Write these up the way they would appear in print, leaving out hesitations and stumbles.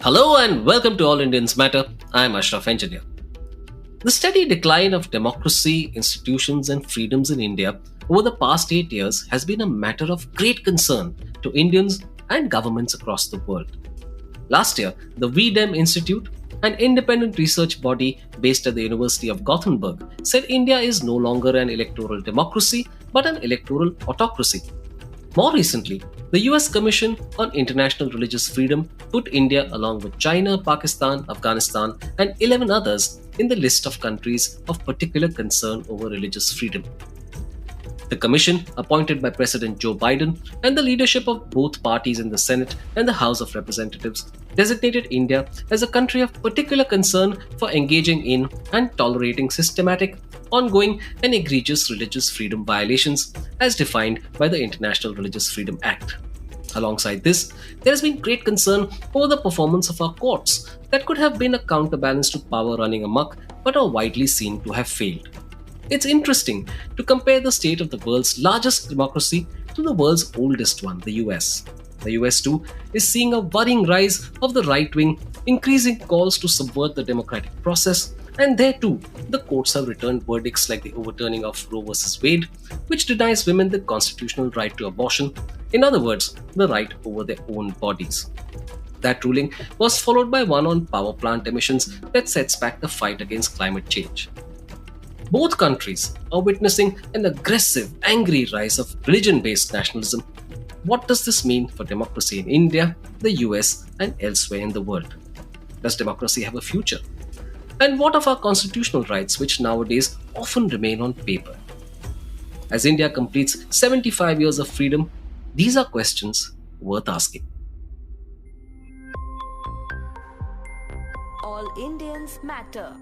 Hello and welcome to All Indians Matter. I am Ashraf Engineer. The steady decline of democracy, institutions, and freedoms in India over the past 8 years has been a matter of great concern to Indians and governments across the world. Last year, the VDEM Institute, an independent research body based at the University of Gothenburg, said India is no longer an electoral democracy but an electoral autocracy. More recently, the US Commission on International Religious Freedom put India along with China, Pakistan, Afghanistan, and 11 others in the list of countries of particular concern over religious freedom. The commission, appointed by President Joe Biden and the leadership of both parties in the Senate and the House of Representatives, designated India as a country of particular concern for engaging in and tolerating systematic, ongoing, and egregious religious freedom violations as defined by the International Religious Freedom Act. Alongside this, there has been great concern over the performance of our courts that could have been a counterbalance to power running amok but are widely seen to have failed. It's interesting to compare the state of the world's largest democracy to the world's oldest one, the US. The US too is seeing a worrying rise of the right wing, increasing calls to subvert the democratic process, and there too, the courts have returned verdicts like the overturning of Roe vs. Wade, which denies women the constitutional right to abortion, in other words, the right over their own bodies. That ruling was followed by one on power plant emissions that sets back the fight against climate change. Both countries are witnessing an aggressive, angry rise of religion based nationalism. What does this mean for democracy in India, the US, and elsewhere in the world? Does democracy have a future? And what of our constitutional rights, which nowadays often remain on paper? As India completes 75 years of freedom, these are questions worth asking. All Indians matter.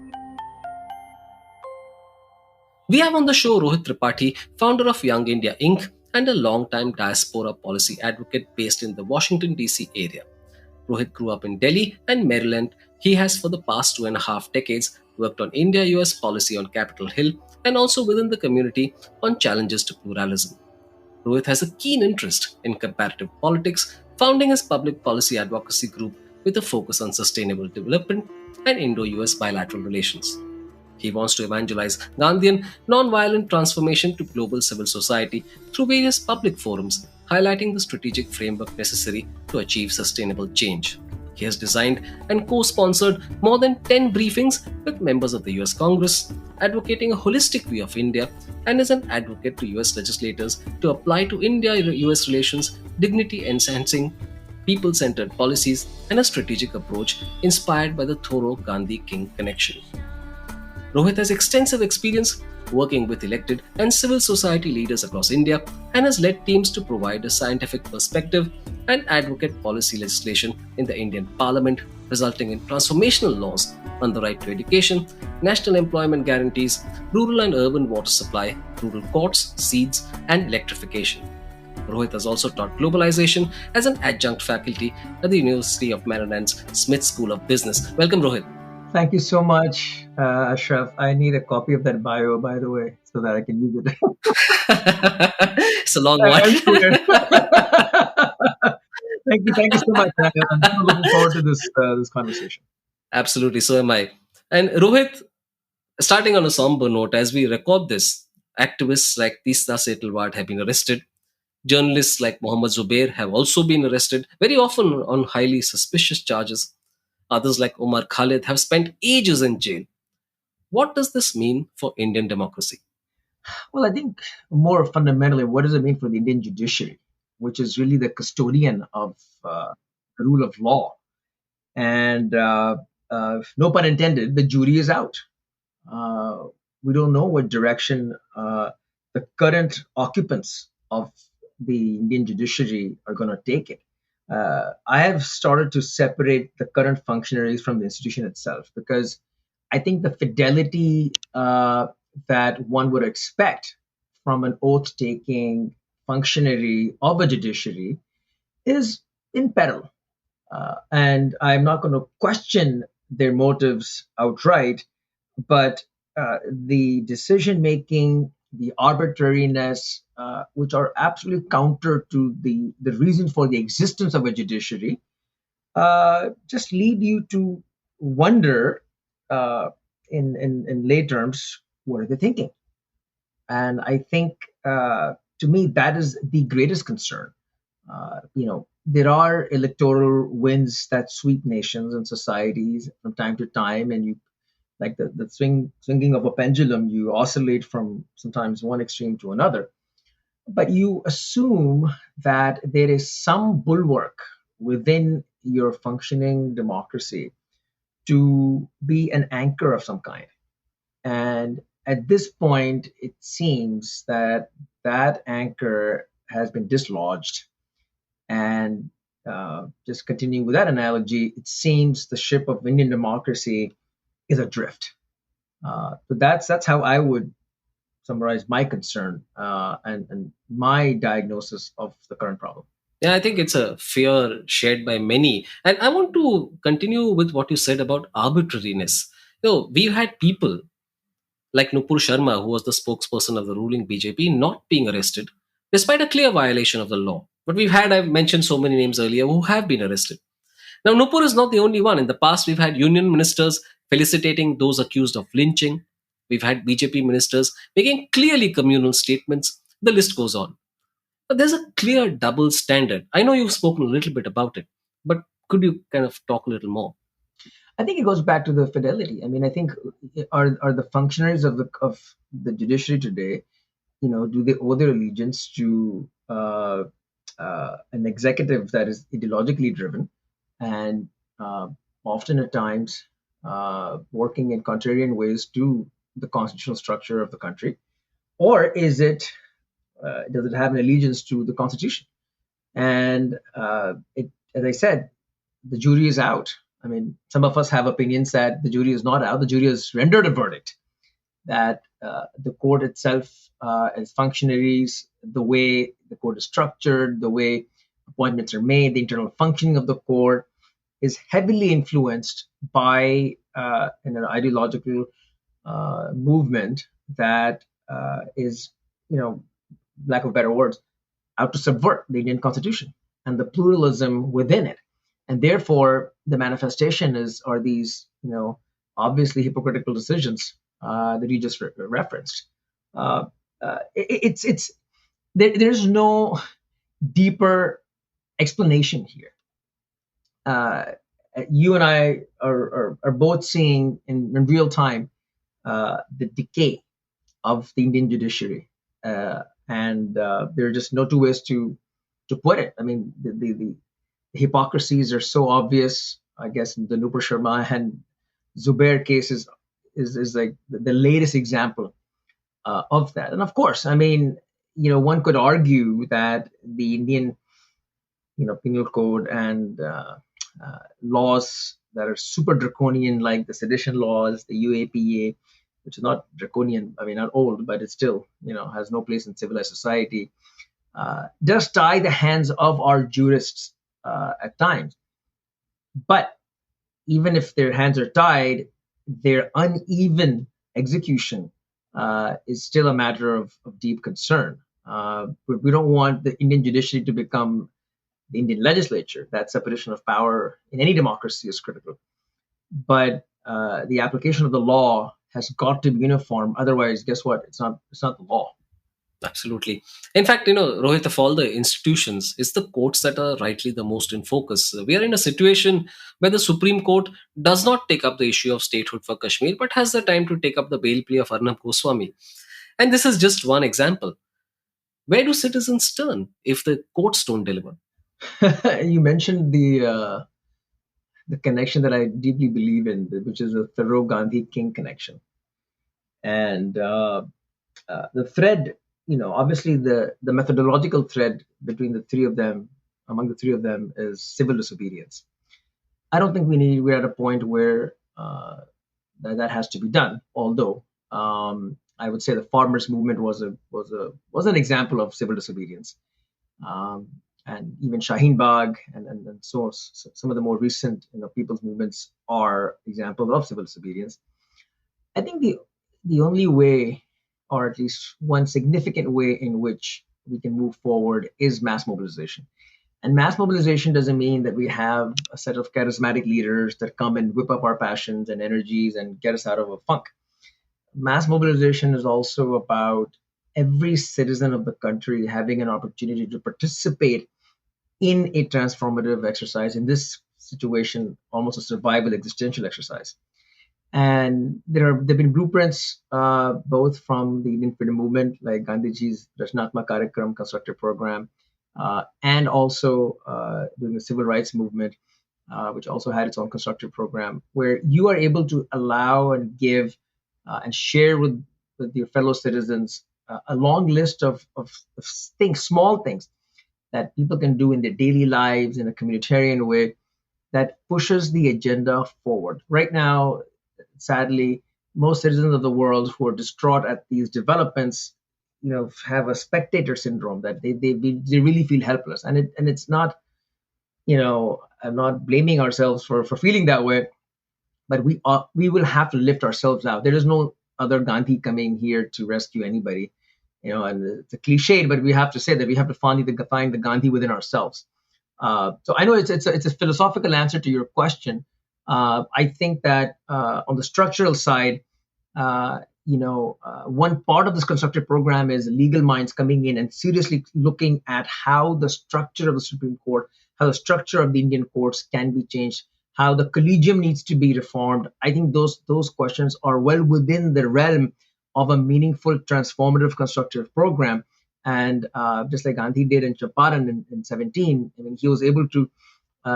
We have on the show Rohit Tripathi, founder of Young India Inc., and a long-time diaspora policy advocate based in the Washington, D.C. area. Rohit grew up in Delhi and Maryland. He has, for the past 2.5 decades, worked on India US policy on Capitol Hill and also within the community on challenges to pluralism. Rohit has a keen interest in comparative politics, founding his public policy advocacy group with a focus on sustainable development and Indo US bilateral relations. He wants to evangelize Gandhian non-violent transformation to global civil society through various public forums, highlighting the strategic framework necessary to achieve sustainable change. He has designed and co-sponsored more than 10 briefings with members of the US Congress, advocating a holistic view of India, and is an advocate to US legislators to apply to India-US relations dignity-enhancing, people-centered policies and a strategic approach inspired by the thorough Gandhi-King connection. Rohit has extensive experience working with elected and civil society leaders across India and has led teams to provide a scientific perspective and advocate policy legislation in the Indian Parliament, resulting in transformational laws on the right to education, national employment guarantees, rural and urban water supply, rural courts, seeds, and electrification. Rohit has also taught globalization as an adjunct faculty at the University of Maryland's Smith School of Business. Welcome, Rohit. Thank you so much, Ashraf. I need a copy of that bio, by the way, so that I can use it. It's a long one. Thank you so much. I'm so looking forward to this conversation. Absolutely, so am I. And Rohit, starting on a somber note, as we record this, activists like Tisna Setalwad have been arrested. Journalists like Mohammad Zubair have also been arrested, very often on highly suspicious charges. Others like Omar Khalid have spent ages in jail. What does this mean for Indian democracy? Well, I think more fundamentally, what does it mean for the Indian judiciary, which is really the custodian of the rule of law? And no pun intended, the jury is out. We don't know what direction the current occupants of the Indian judiciary are going to take it. I have started to separate the current functionaries from the institution itself because I think the fidelity that one would expect from an oath taking functionary of a judiciary is in peril. And I'm not going to question their motives outright, but the decision making, the arbitrariness, which are absolutely counter to the reason for the existence of a judiciary, just lead you to wonder, uh, in lay terms, what are they thinking? And I think, to me, that is the greatest concern. There are electoral winds that sweep nations and societies from time to time, and you, like the swinging of a pendulum, you oscillate from sometimes one extreme to another. But you assume that there is some bulwark within your functioning democracy to be an anchor of some kind. And at this point, it seems that that anchor has been dislodged. And just continuing with that analogy, it seems the ship of Indian democracy is adrift. So that's how I would summarize my concern, and my diagnosis of the current problem. Yeah, I think it's a fear shared by many. And I want to continue with what you said about arbitrariness. We've had people like Nupur Sharma, who was the spokesperson of the ruling BJP, not being arrested despite a clear violation of the law. But I've mentioned so many names earlier who have been arrested. Now, Nupur is not the only one. In the past, we've had union ministers felicitating those accused of lynching. We've had BJP ministers making clearly communal statements. The list goes on. But there's a clear double standard. I know you've spoken a little bit about it, but could you kind of talk a little more? I think it goes back to the fidelity. I mean, I think, are the functionaries of the judiciary today, do they owe their allegiance to an executive that is ideologically driven, and often at times working in contrarian ways to the constitutional structure of the country, or does it have an allegiance to the Constitution? And as I said, the jury is out. I mean, some of us have opinions that the jury is not out. The jury has rendered a verdict that the court itself, as functionaries, the way the court is structured, the way appointments are made, the internal functioning of the court is heavily influenced by an ideological movement that is, lack of better words, out to subvert the Indian Constitution and the pluralism within it. And therefore, the manifestation are these, obviously hypocritical decisions that you just referenced. It's there's no deeper explanation here. Uh, you and I are both seeing in real time the decay of the Indian judiciary, and there are just no two ways to put it. I mean, the hypocrisies are so obvious. I guess the Nupur Sharma and Zubair case is like the latest example of that. And of course, I mean, one could argue that the Indian, penal code and laws that are super draconian, like the sedition laws, the UAPA, which is not draconian, I mean, not old, but it still, has no place in civilized society, does tie the hands of our jurists at times. But even if their hands are tied, their uneven execution is still a matter of deep concern. We don't want the Indian judiciary to become the Indian legislature. That separation of power in any democracy is critical. But the application of the law has got to be uniform. Otherwise, guess what? It's not the law. Absolutely. In fact, Rohit, of all the institutions, it's the courts that are rightly the most in focus. We are in a situation where the Supreme Court does not take up the issue of statehood for Kashmir, but has the time to take up the bail plea of Arnab Goswami. And this is just one example. Where do citizens turn if the courts don't deliver? You mentioned the connection that I deeply believe in, which is the Thoreau Gandhi King connection. And the thread, obviously the methodological thread between the three of them, among the three of them, is civil disobedience. I don't think we're at a point where that has to be done. Although I would say the farmers' movement was an example of civil disobedience, and even Shaheen Bagh and so some of the more recent people's movements are examples of civil disobedience. I think the only way, or at least one significant way in which we can move forward, is mass mobilization. And mass mobilization doesn't mean that we have a set of charismatic leaders that come and whip up our passions and energies and get us out of a funk. Mass mobilization is also about every citizen of the country having an opportunity to participate in a transformative exercise, in this situation, almost a survival existential exercise. And there've been blueprints both from the Indian freedom movement, like Gandhiji's Rachnatmaka Karyakram constructive program, and also during the civil rights movement, which also had its own constructive program, where you are able to allow and give and share with your fellow citizens a long list of things, small things that people can do in their daily lives in a communitarian way that pushes the agenda forward. Right now, sadly, most citizens of the world who are distraught at these developments, have a spectator syndrome that they really feel helpless, and it's not, I'm not blaming ourselves for feeling that way, but we will have to lift ourselves out. There is no other Gandhi coming here to rescue anybody, and it's a cliche, but we have to say that we have to find the Gandhi within ourselves. So I know it's a philosophical answer to your question. I think that on the structural side, one part of this constructive program is legal minds coming in and seriously looking at how the structure of the Supreme Court, how the structure of the Indian courts can be changed, how the collegium needs to be reformed. I think those questions are well within the realm of a meaningful, transformative, constructive program. And just like Gandhi did in Champaran in 17, I mean, he was able to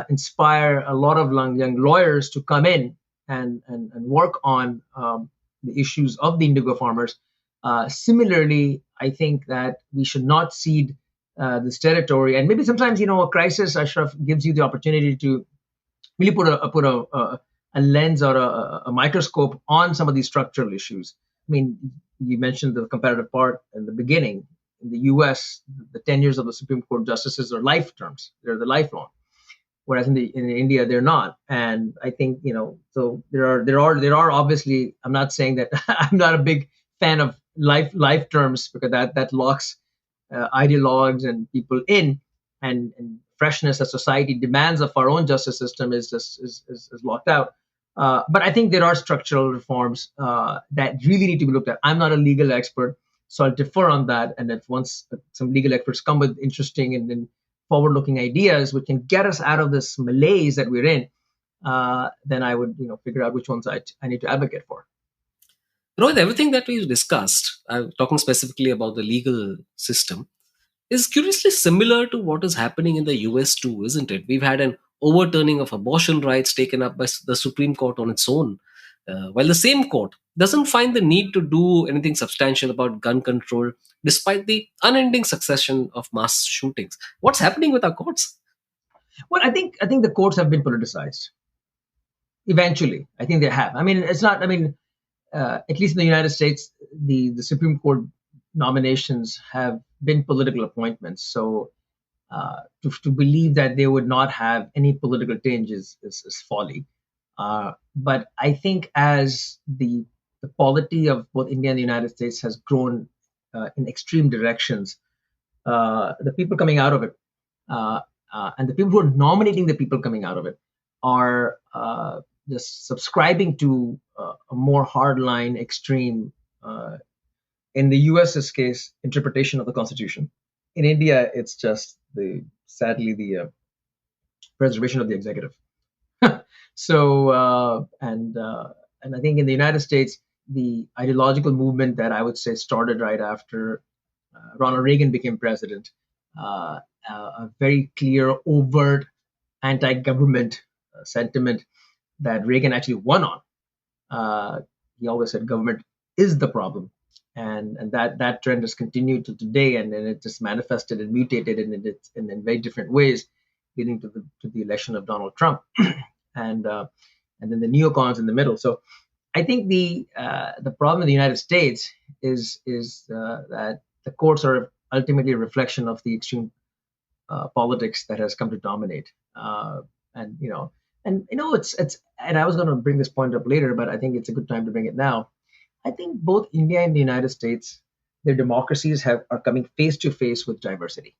inspire a lot of young lawyers to come in and work on the issues of the indigo farmers. Similarly, I think that we should not cede this territory. And maybe sometimes, a crisis, Ashraf, gives you the opportunity to really put a lens or a microscope on some of these structural issues. I mean, you mentioned the comparative part in the beginning. In the U.S., the tenures of the Supreme Court justices are life terms; they're the lifelong. Whereas in India, they're not. And I think, so there are obviously. I'm not saying that I'm not a big fan of life terms, because that locks ideologues and people in, and freshness that society demands of our own justice system is locked out. But I think there are structural reforms that really need to be looked at. I'm not a legal expert, so I'll defer on that. And if once some legal experts come with interesting and then forward-looking ideas which can get us out of this malaise that we're in, then I would figure out which ones I need to advocate for. Rohit, everything that we've discussed, I'm talking specifically about the legal system, is curiously similar to what is happening in the US too, isn't it? We've had an overturning of abortion rights taken up by the Supreme Court on its own, while the same court doesn't find the need to do anything substantial about gun control, despite the unending succession of mass shootings. What's happening with our courts? Well, I think the courts have been politicized. Eventually, I think they have. I mean, it's not. I mean, at least in the United States, the Supreme Court nominations have been political appointments. So to believe that they would not have any political tinge is folly. But I think as the polity of both India and the United States has grown in extreme directions, the people coming out of it, and the people who are nominating the people coming out of it, are just subscribing to a more hardline, extreme, in the US's case, interpretation of the Constitution. In India, it's just sadly the preservation of the executive. So and I think in the United States, the ideological movement that I would say started right after Ronald Reagan became president, a very clear, overt anti-government sentiment that Reagan actually won on. He always said government is the problem, and that trend has continued to today, and it just manifested and mutated in very different ways, leading to the election of Donald Trump, and then the neocons in the middle. So I think the problem in the United States is that the courts are ultimately a reflection of the extreme politics that has come to dominate. And it's and I was going to bring this point up later, but I think it's a good time to bring it now. I think both India and the United States, their democracies are coming face to face with diversity.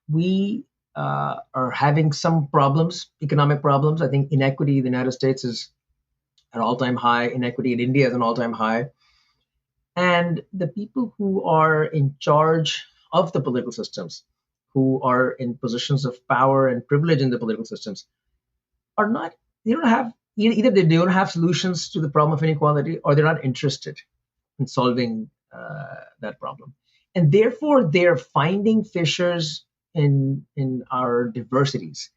we are having some problems, economic problems. I think inequity in the United States is an all-time high. Inequity in India is an all-time high. And the people who are in charge of the political systems, who are in positions of power and privilege in the political systems, are not, they don't have, either they don't have solutions to the problem of inequality, or they're not interested in solving that problem. And therefore, they're finding fissures in our diversities,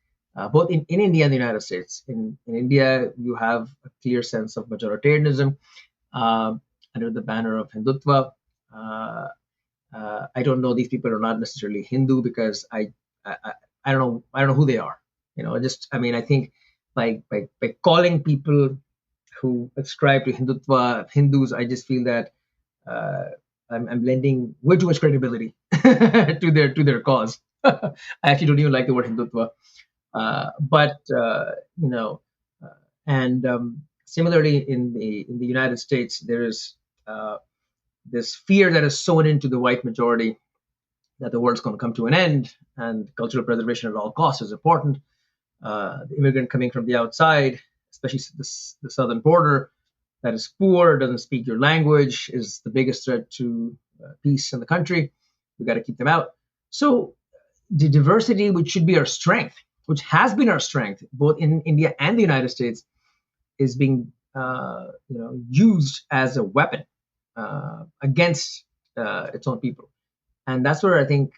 both in India and the United States. In India, you have a clear sense of majoritarianism uh, under the banner of Hindutva. Uh, I don't know, these people are not necessarily Hindu, because I don't know, I don't know who they are. Just, I mean, I think by calling people who ascribe to Hindutva Hindus, I just feel that uh, I'm lending way too much credibility to their cause. I actually don't even like the word Hindutva, but you know, uh, and similarly in the United States, there is this fear that is sown into the white majority that the world's going to come to an end, and cultural preservation at all costs is important. The immigrant coming from the outside, especially the southern border, that is poor, doesn't speak your language, is the biggest threat to peace in the country. We got to keep them out. So the diversity, which should be our strength, which has been our strength both in India and the United States, is being used as a weapon against its own people, and that's where I think,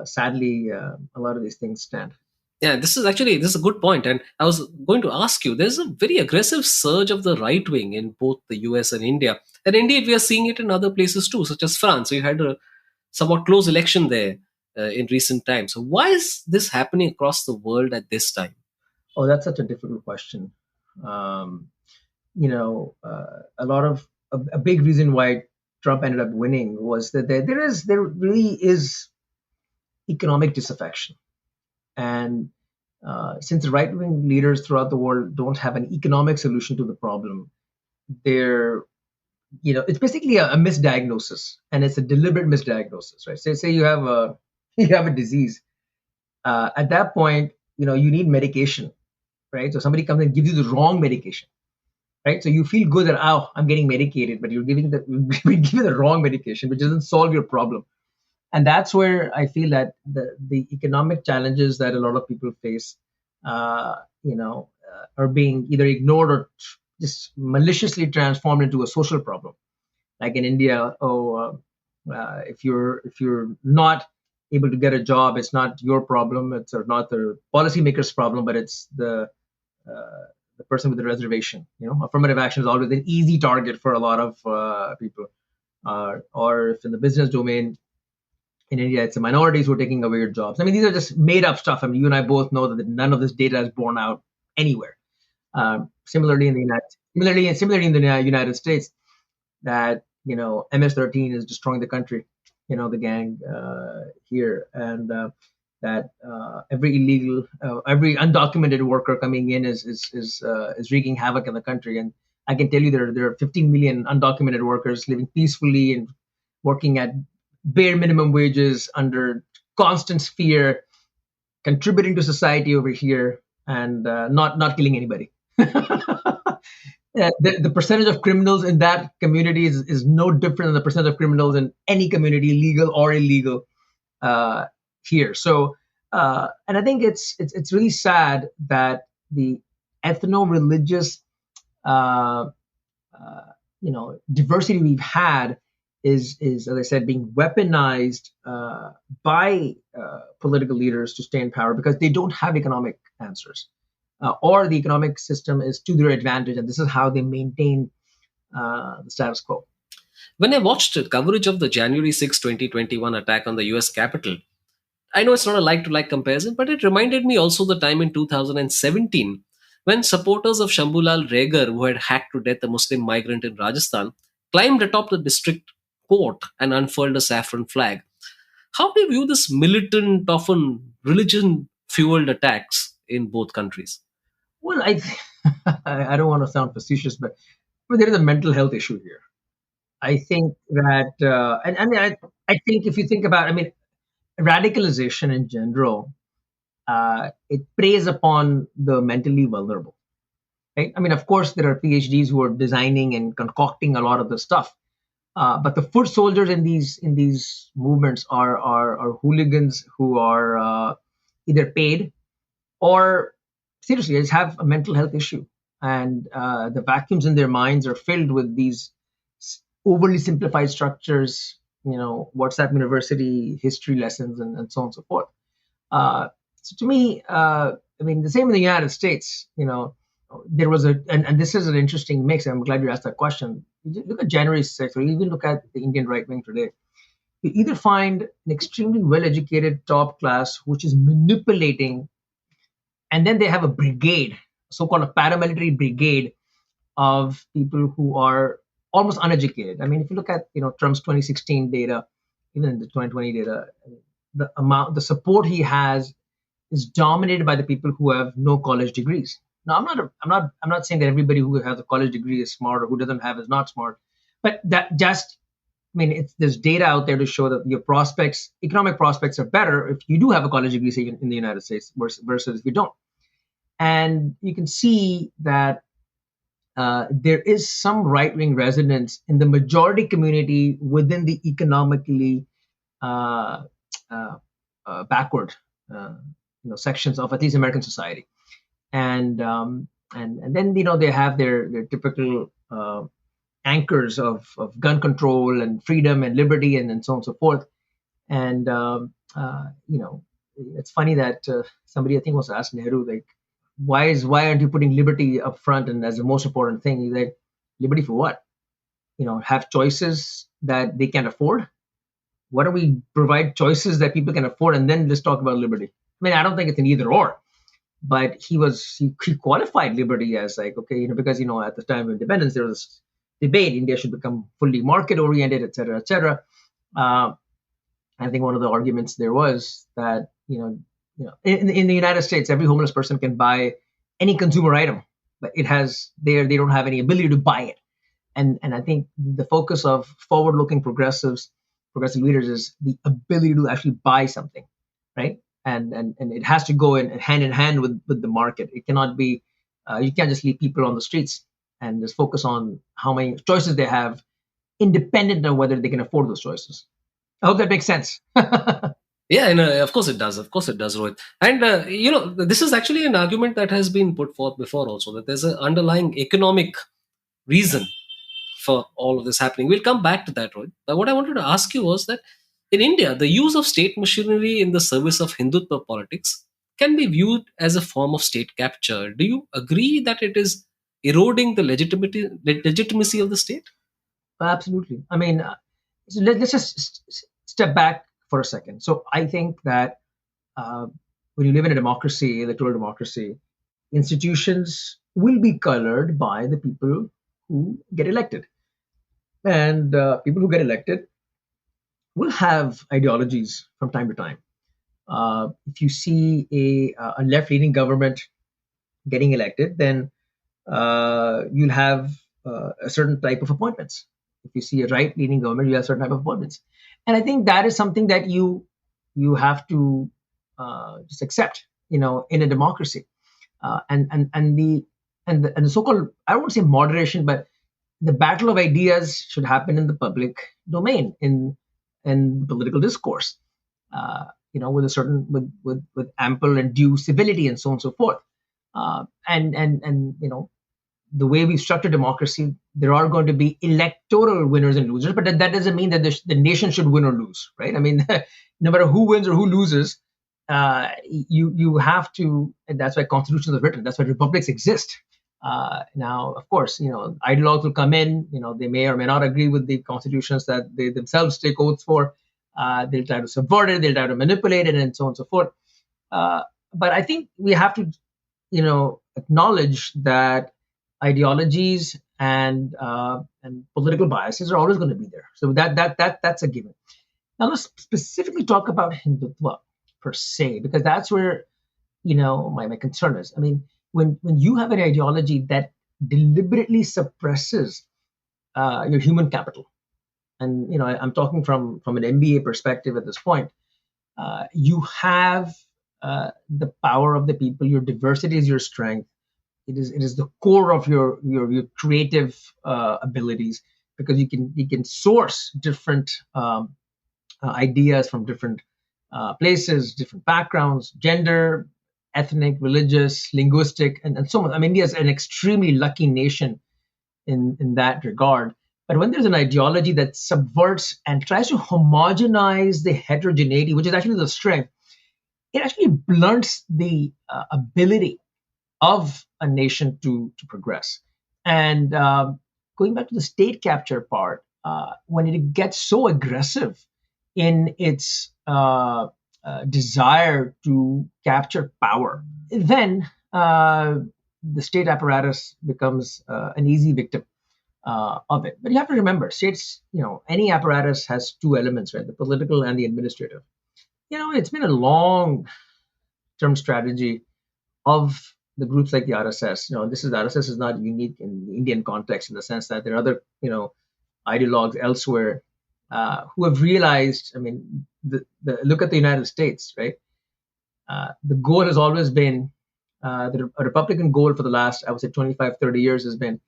sadly, a lot of these things stand. Yeah, this is a good point, and I was going to ask you. There's a very aggressive surge of the right wing in both the U.S. and India, and indeed we are seeing it in other places too, such as France. We had a somewhat close election there in recent times. So why is this happening across the world at this time? Oh, that's such a difficult question. Um, a lot of a big reason why Trump ended up winning was that there really is economic disaffection, and since the right wing leaders throughout the world don't have an economic solution to the problem, they're it's basically a misdiagnosis, and it's a deliberate misdiagnosis, right? Say you have a you have a disease. At that point, you need medication, right? So somebody comes and gives you the wrong medication, right? So you feel good that, oh, I'm getting medicated, but you're giving the wrong medication, which doesn't solve your problem. And that's where I feel that the economic challenges that a lot of people face, are being either ignored or just maliciously transformed into a social problem. Like in India, if you're not able to get a job, it's not your problem. It's not the policymaker's problem, but it's the person with the reservation. Affirmative action is always an easy target for a lot of people. Or if in the business domain in India, it's the minorities who are taking away your jobs. I mean, these are just made up stuff. I mean, you and I both know that none of this data is borne out anywhere. Similarly in the United States, that MS-13 is destroying the country. The gang here, and that every undocumented worker coming in is wreaking havoc in the country. And I can tell you there are 15 million undocumented workers living peacefully and working at bare minimum wages under constant fear, contributing to society over here, and not killing anybody. The percentage of criminals in that community is no different than the percentage of criminals in any community, legal or illegal, here. So, and I think it's really sad that the ethno-religious, uh, diversity we've had is, as I said, being weaponized by political leaders to stay in power, because they don't have economic answers, or the economic system is to their advantage, and this is how they maintain the status quo. When I watched coverage of the January 6, 2021 attack on the US Capitol, I know it's not a like to like comparison, but it reminded me also the time in 2017 when supporters of Shambulal Regar, who had hacked to death a Muslim migrant in Rajasthan, climbed atop the district court and unfurled a saffron flag. How do you view this militant, often religion fueled attacks in both countries? Well, I don't want to sound facetious, but there is a mental health issue here. I think that, and I mean, I think if you think about, I mean, radicalization in general, it preys upon the mentally vulnerable, right? I mean, of course, there are PhDs who are designing and concocting a lot of the stuff, but the foot soldiers in these movements are hooligans who are either paid or seriously just have a mental health issue, and the vacuums in their minds are filled with these overly simplified structures. WhatsApp University history lessons and so on and so forth. So to me, I mean, the same in the United States. There was and this is an interesting mix. I'm glad you asked that question. You look at January 6th, or even look at the Indian right wing today. You either find an extremely well-educated top class which is manipulating, and then they have a brigade, so-called a paramilitary brigade of people who are almost uneducated. I mean, if you look at Trump's 2016 data, even in the 2020 data, the support he has is dominated by the people who have no college degrees. Now, I'm not saying that everybody who has a college degree is smart or who doesn't have is not smart, but that just, I mean, there's data out there to show that your prospects, economic prospects, are better if you do have a college degree, say in the United States, versus if you don't. And you can see that there is some right-wing resonance in the majority community within the economically uh, backward sections of at least American society, and then they have their typical anchors of gun control and freedom and liberty and so on and so forth. And it's funny that somebody, I think, was asked Nehru, like, why aren't you putting liberty up front and as the most important thing? He's like, liberty for what? Have choices that they can afford. Why don't we provide choices that people can afford, and then let's talk about liberty? I mean, I don't think it's an either or, but he qualified liberty as like, okay, because at the time of independence there was debate, India should become fully market oriented, et cetera, et cetera. I think one of the arguments there was that in the United States, every homeless person can buy any consumer item, but they don't have any ability to buy it. And I think the focus of forward-looking progressive leaders is the ability to actually buy something, right? And it has to go in hand with the market. It cannot be you can't just leave people on the streets and just focus on how many choices they have, independent of whether they can afford those choices. I hope that makes sense. Yeah, and of course it does. Of course it does, Rohit. And this is actually an argument that has been put forth before also, that there's an underlying economic reason for all of this happening. We'll come back to that, Rohit. But what I wanted to ask you was that in India, the use of state machinery in the service of Hindutva politics can be viewed as a form of state capture. Do you agree that it is eroding the legitimacy of the state? Absolutely. I mean, so let's just step back for a second. So I think that when you live in a democracy, electoral democracy, institutions will be colored by the people who get elected. And people who get elected will have ideologies from time to time. If you see a left-leaning government getting elected, then you'll have a certain type of appointments. If you see a right-leaning government, you have a certain type of appointments. And I think that is something that you have to just accept, in a democracy. And the so-called, I won't say moderation, but the battle of ideas should happen in the public domain, in political discourse, with a certain with ample and due civility and so on and so forth. And the way we structure democracy, there are going to be electoral winners and losers, but that doesn't mean that the nation should win or lose, right? I mean, no matter who wins or who loses, you have to, and that's why constitutions are written. That's why republics exist. Now, of course, ideologues will come in. They may or may not agree with the constitutions that they themselves take oaths for. They'll try to subvert it. They'll try to manipulate it, and so on and so forth. But I think we have to, acknowledge that ideologies and political biases are always going to be there. So that's a given. Now let's specifically talk about Hindutva per se, because that's where my concern is. I mean, when you have an ideology that deliberately suppresses your human capital, and I'm talking from an MBA perspective at this point, You have the power of the people. Your diversity is your strength. It is the core of your creative abilities, because you can source different ideas from different places, different backgrounds, gender, ethnic, religious, linguistic, and so on. I mean, India is an extremely lucky nation in that regard. But when there's an ideology that subverts and tries to homogenize the heterogeneity, which is actually the strength, it actually blunts the ability of a nation to progress. And going back to the state capture part, when it gets so aggressive in its desire to capture power, then the state apparatus becomes an easy victim of it. But you have to remember, states, any apparatus has two elements, right? The political and the administrative. It's been a long term strategy of the groups like the RSS. RSS is not unique in the Indian context, in the sense that there are other, ideologues elsewhere who have realized. I mean, look at the United States, right? The goal has always been, a Republican goal for the last, I would say, 25, 30 years has been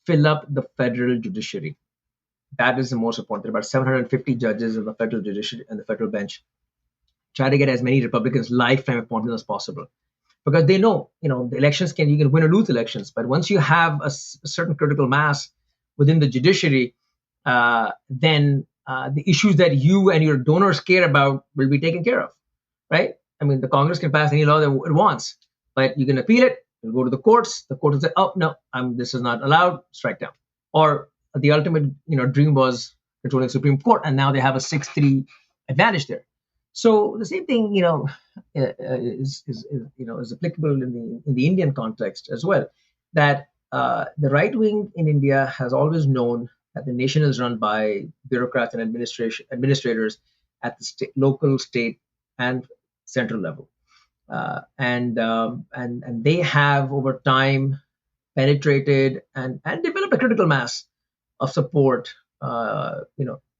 fill up the federal judiciary. That is the most important. There are about 750 judges in the federal judiciary and the federal bench. Try to get as many Republicans lifetime appointments as possible, because they know, the elections you can win or lose elections, but once you have a certain critical mass within the judiciary, then the issues that you and your donors care about will be taken care of, right? I mean, the Congress can pass any law that it wants, but you can appeal it. You'll go to the courts. The court will say, "Oh no, this is not allowed. Strike down." Or the ultimate, dream was controlling the Supreme Court, and now they have a 6-3 advantage there. So the same thing, is applicable in the Indian context as well. That the right wing in India has always known that the nation is run by bureaucrats and administrators at the local, state, and central level, and they have over time penetrated and developed a critical mass of support.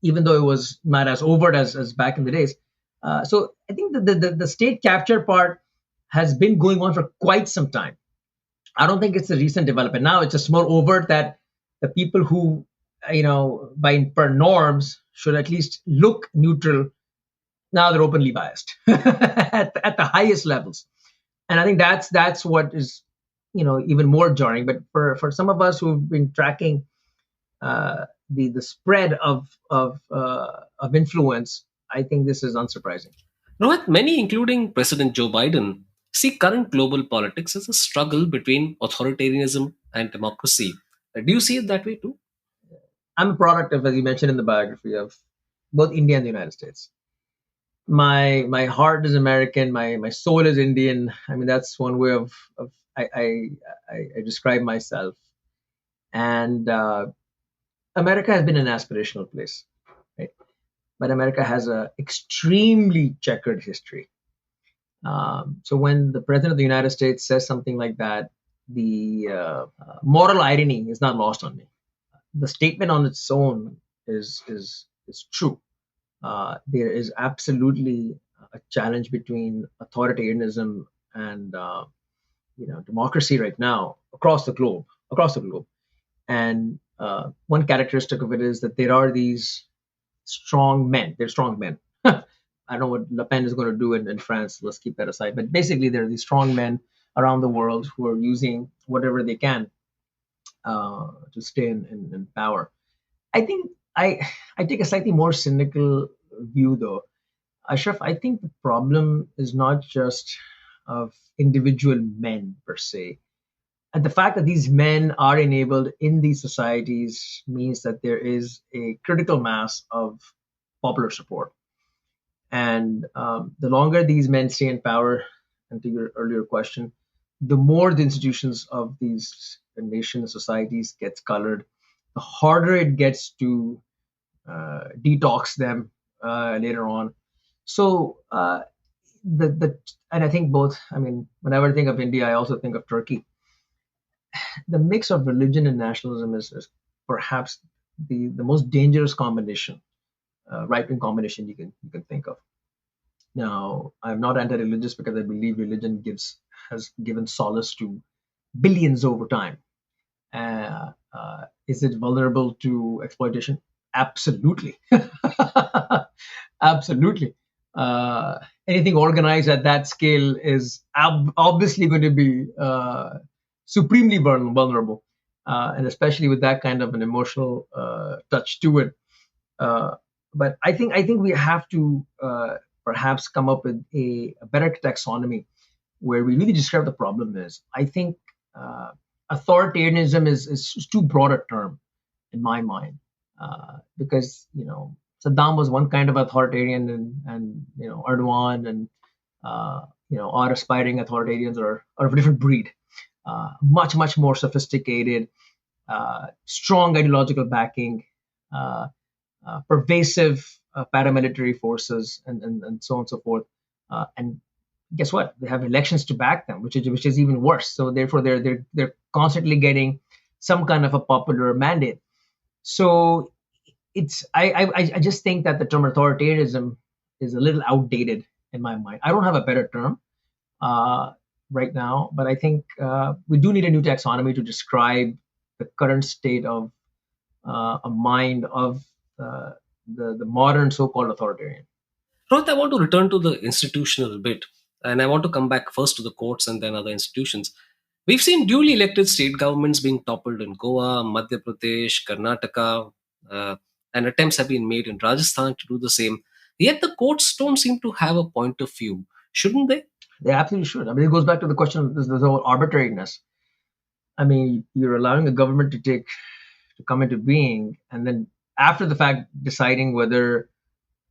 Even though it was not as overt as back in the days. So I think the state capture part has been going on for quite some time. I don't think it's a recent development. Now it's just more overt that the people who, by per norms should at least look neutral, now they're openly biased at the highest levels. And I think that's what is, even more jarring. But for some of us who've been tracking the spread of influence, I think this is unsurprising. Rohit, many, including President Joe Biden, see current global politics as a struggle between authoritarianism and democracy. Do you see it that way too? I'm a product of, as you mentioned in the biography, of both India and the United States. My heart is American. My soul is Indian. I mean, that's one way of I describe myself. And America has been an aspirational place, right? But America has a extremely checkered history. So when the president of the United States says something like that, the moral irony is not lost on me. The statement on its own is true. There is absolutely a challenge between authoritarianism and democracy right now across the globe. And one characteristic of it is that there are these strong men. They're strong men. I don't know what Le Pen is going to do in France. Let's keep that aside. But basically, there are these strong men around the world who are using whatever they can to stay in power. I think I take a slightly more cynical view, though. Ashraf, I think the problem is not just of individual men per se. And the fact that these men are enabled in these societies means that there is a critical mass of popular support. And the longer these men stay in power, and to your earlier question, the more the institutions of these nations, societies gets colored, the harder it gets to detox them later on. So and I think both. I mean, whenever I think of India, I also think of Turkey. The mix of religion and nationalism is perhaps the most dangerous combination, right-wing combination you can think of. Now, I'm not anti-religious because I believe religion has given solace to billions over time. Is it vulnerable to exploitation? Absolutely. Absolutely. Uh, Anything organized at that scale is obviously going to be supremely vulnerable, and especially with that kind of an emotional touch to it. Uh, but I think we have to perhaps come up with a better taxonomy where we really describe the problem is. I think authoritarianism is too broad a term in my mind, because Saddam was one kind of authoritarian, and Erdogan and our aspiring authoritarians are of a different breed, much more sophisticated, strong ideological backing, uh, pervasive paramilitary forces, and so on and so forth. And guess what? They have elections to back them, which is even worse. So therefore, they're constantly getting some kind of a popular mandate. So I just think that the term authoritarianism is a little outdated in my mind. I don't have a better term uh, right now, but I think we do need a new taxonomy to describe the current state of a mind of uh, the modern so-called authoritarian. Rohit, I want to return to the institutional bit, and I want to come back first to the courts and then other institutions. We've seen duly elected state governments being toppled in Goa, Madhya Pradesh, Karnataka, and attempts have been made in Rajasthan to do the same. Yet the courts don't seem to have a point of view. Shouldn't they? They absolutely should. I mean, it goes back to the question of this whole arbitrariness. I mean, you're allowing a government to come into being, and then after the fact, deciding whether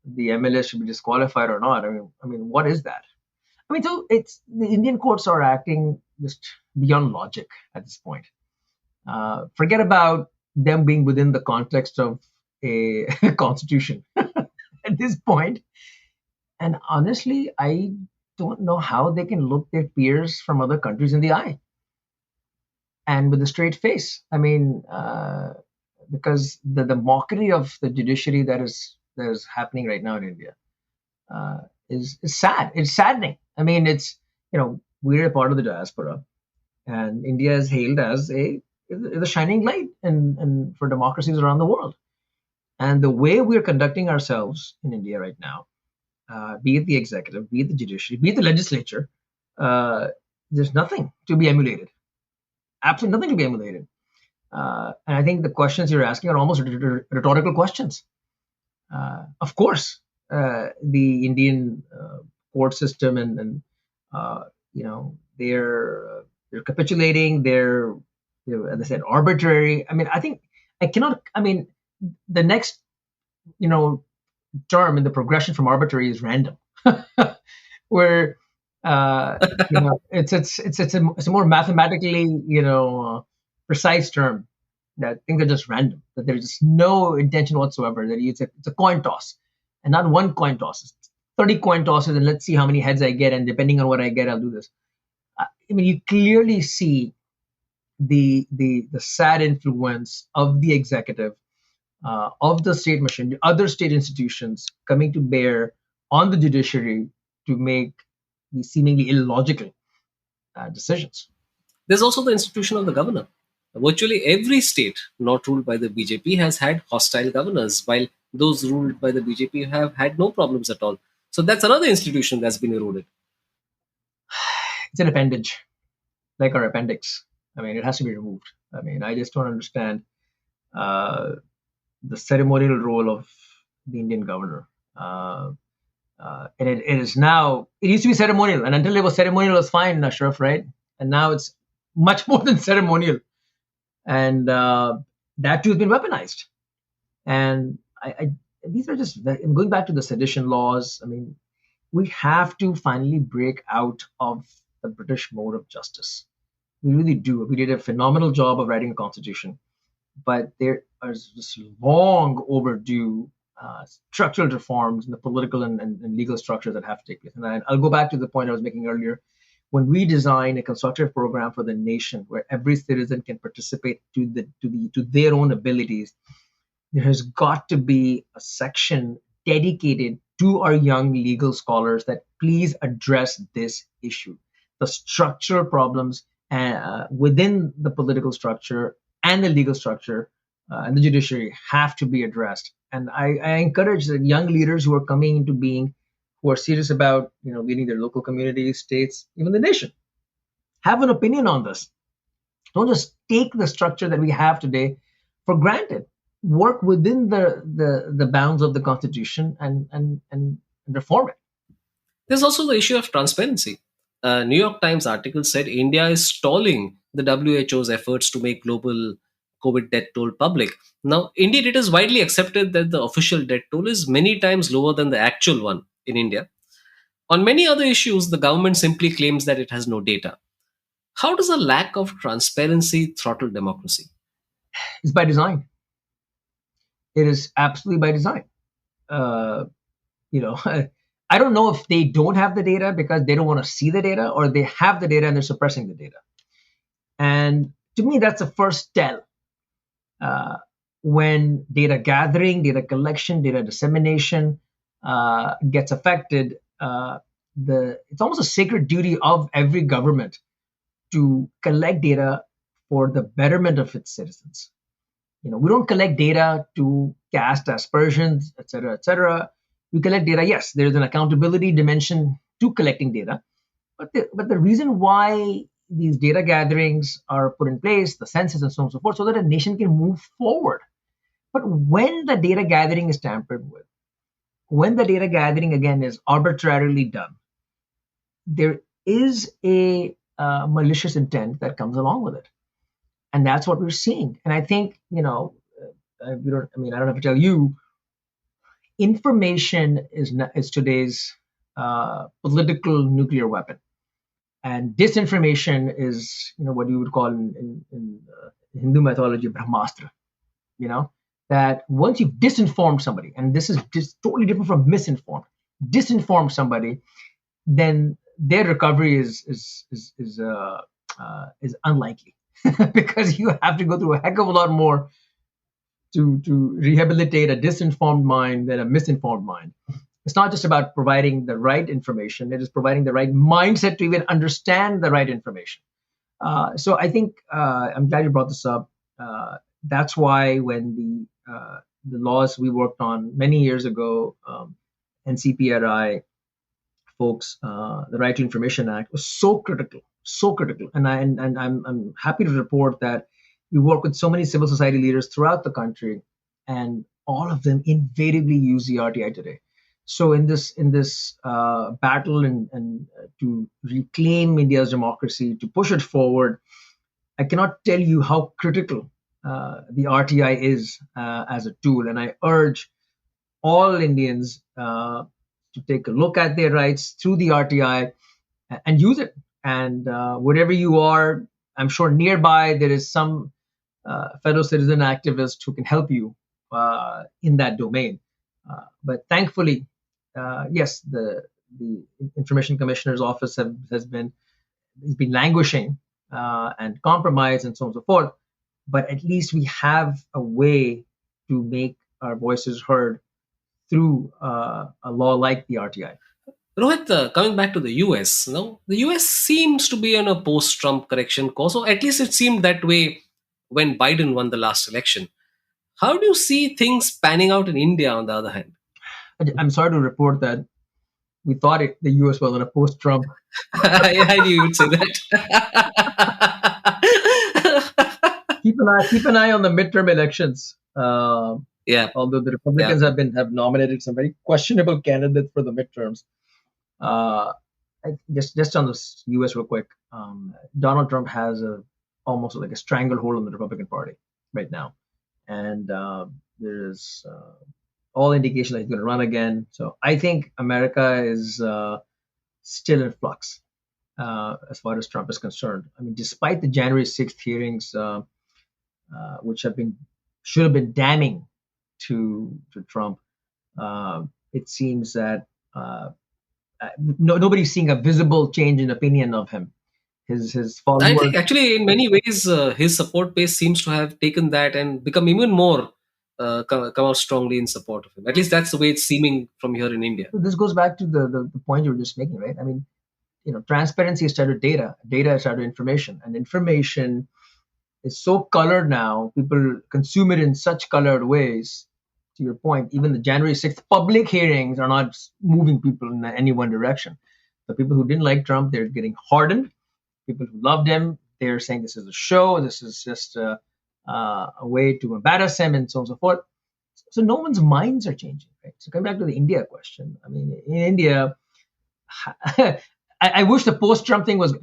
the MLS should be disqualified or not. I mean, what is that? I mean, so it's the Indian courts are acting just beyond logic at this point. Forget about them being within the context of a constitution at this point. And honestly, I don't know how they can look their peers from other countries in the eye and with a straight face. I mean, because the mockery of the judiciary that is happening right now in India is sad. It's saddening. I mean, we're a part of the diaspora, and India is hailed as a shining light and for democracies around the world. And the way we're conducting ourselves in India right now, be it the executive, be it the judiciary, be it the legislature, uh, there's nothing to be emulated. Absolutely nothing to be emulated. And I think the questions you're asking are almost rhetorical questions. Of course, the Indian court system and they're capitulating. They're, as I said, arbitrary. I mean, I think I cannot. I mean, the next you know term in the progression from arbitrary is random, where it's a more mathematically precise term that things are just random, that there's just no intention whatsoever, that it's a coin toss, and not one coin toss, it's 30 coin tosses, and let's see how many heads I get, and depending on what I get, I'll do this. I mean, you clearly see the sad influence of the executive, of the state machine, the other state institutions coming to bear on the judiciary to make these seemingly illogical decisions. There's also the institution of the governor. Virtually every state not ruled by the BJP has had hostile governors, while those ruled by the BJP have had no problems at all. So that's another institution that's been eroded. It's an appendage, like our appendix. I mean, it has to be removed. I mean, I just don't understand uh, the ceremonial role of the Indian governor. And it is now, it used to be ceremonial, and until it was ceremonial, it was fine, Ashraf, right? And now it's much more than ceremonial. And that too has been weaponized. And these are just going back to the sedition laws. I mean, we have to finally break out of the British mode of justice. We really do. We did a phenomenal job of writing a constitution, but there are just long overdue structural reforms in the political and legal structure that have to take place. And I'll go back to the point I was making earlier. When we design a constructive program for the nation where every citizen can participate to their own abilities, there has got to be a section dedicated to our young legal scholars that please address this issue. The structural problems within the political structure and the legal structure and the judiciary have to be addressed. And I encourage the young leaders who are coming into being, who are serious about leading their local communities, states, even the nation, have an opinion on this. Don't just take the structure that we have today for granted. Work within the bounds of the Constitution and reform it. There's also the issue of transparency. A New York Times article said India is stalling the WHO's efforts to make global COVID death toll public. Now, indeed, it is widely accepted that the official death toll is many times lower than the actual one in India. On many other issues, the government simply claims that it has no data. How does a lack of transparency throttle democracy? It's by design. It is absolutely by design. Uh, you know, I don't know if they don't have the data because they don't want to see the data, or they have the data and they're suppressing the data. And to me, that's the first tell. Uh, when data gathering, data collection, data dissemination gets affected, it's almost a sacred duty of every government to collect data for the betterment of its citizens. We don't collect data to cast aspersions, et cetera, et cetera. We collect data. Yes, there is an accountability dimension to collecting data, but the reason why these data gatherings are put in place, the census and so on and so forth, so that a nation can move forward. But when the data gathering is tampered with, when the data gathering again is arbitrarily done, there is a malicious intent that comes along with it, and that's what we're seeing. And I think we don't. I mean, I don't have to tell you, information is today's political nuclear weapon, and disinformation is what you would call in Hindu mythology Brahmastra. That once you've disinformed somebody, and this is just totally different from misinformed, disinformed somebody, then their recovery is unlikely because you have to go through a heck of a lot more to rehabilitate a disinformed mind than a misinformed mind. It's not just about providing the right information; it is providing the right mindset to even understand the right information. So I think I'm glad you brought this up. That's why when the laws we worked on many years ago, NCPRI folks, the Right to Information Act was so critical. And I'm happy to report that we work with so many civil society leaders throughout the country, and all of them invariably use the RTI today. So in this battle and to reclaim India's democracy, to push it forward, I cannot tell you how critical the RTI is as a tool. And I urge all Indians to take a look at their rights through the RTI and use it. And wherever you are, I'm sure nearby there is some fellow citizen activist who can help you in that domain. But thankfully, yes, the Information Commissioner's office has been languishing and compromised and so on and so forth. But at least we have a way to make our voices heard through a law like the RTI. Rohit, coming back to the US, the US seems to be on a post-Trump correction course, or at least it seemed that way when Biden won the last election. How do you see things panning out in India, on the other hand? I'm sorry to report that we thought the US was on a post-Trump. I knew you would say that. Keep an eye on the midterm elections. Yeah. Although the Republicans have nominated some very questionable candidates for the midterms. Just on the U.S. real quick, Donald Trump has almost like a stranglehold on the Republican Party right now, and there's all indication that he's going to run again. So I think America is still in flux as far as Trump is concerned. I mean, despite the January 6th hearings, which should have been damning to Trump, it seems that nobody's seeing a visible change in opinion of him. His followers. I think actually in many ways his support base seems to have taken that and become even more come out strongly in support of him. At least that's the way it's seeming from here in India. So this goes back to the point you were just making, right? I mean, transparency is tied to data. Data is tied to information, and information is so colored now. People consume it in such colored ways. To your point, even the January 6th public hearings are not moving people in any one direction. The people who didn't like Trump, they're getting hardened. People who loved him, they're saying this is a show. This is just a way to embarrass him, and so on and so forth. So no one's minds are changing, right? So coming back to the India question, I mean, in India, I wish the post-Trump thing was.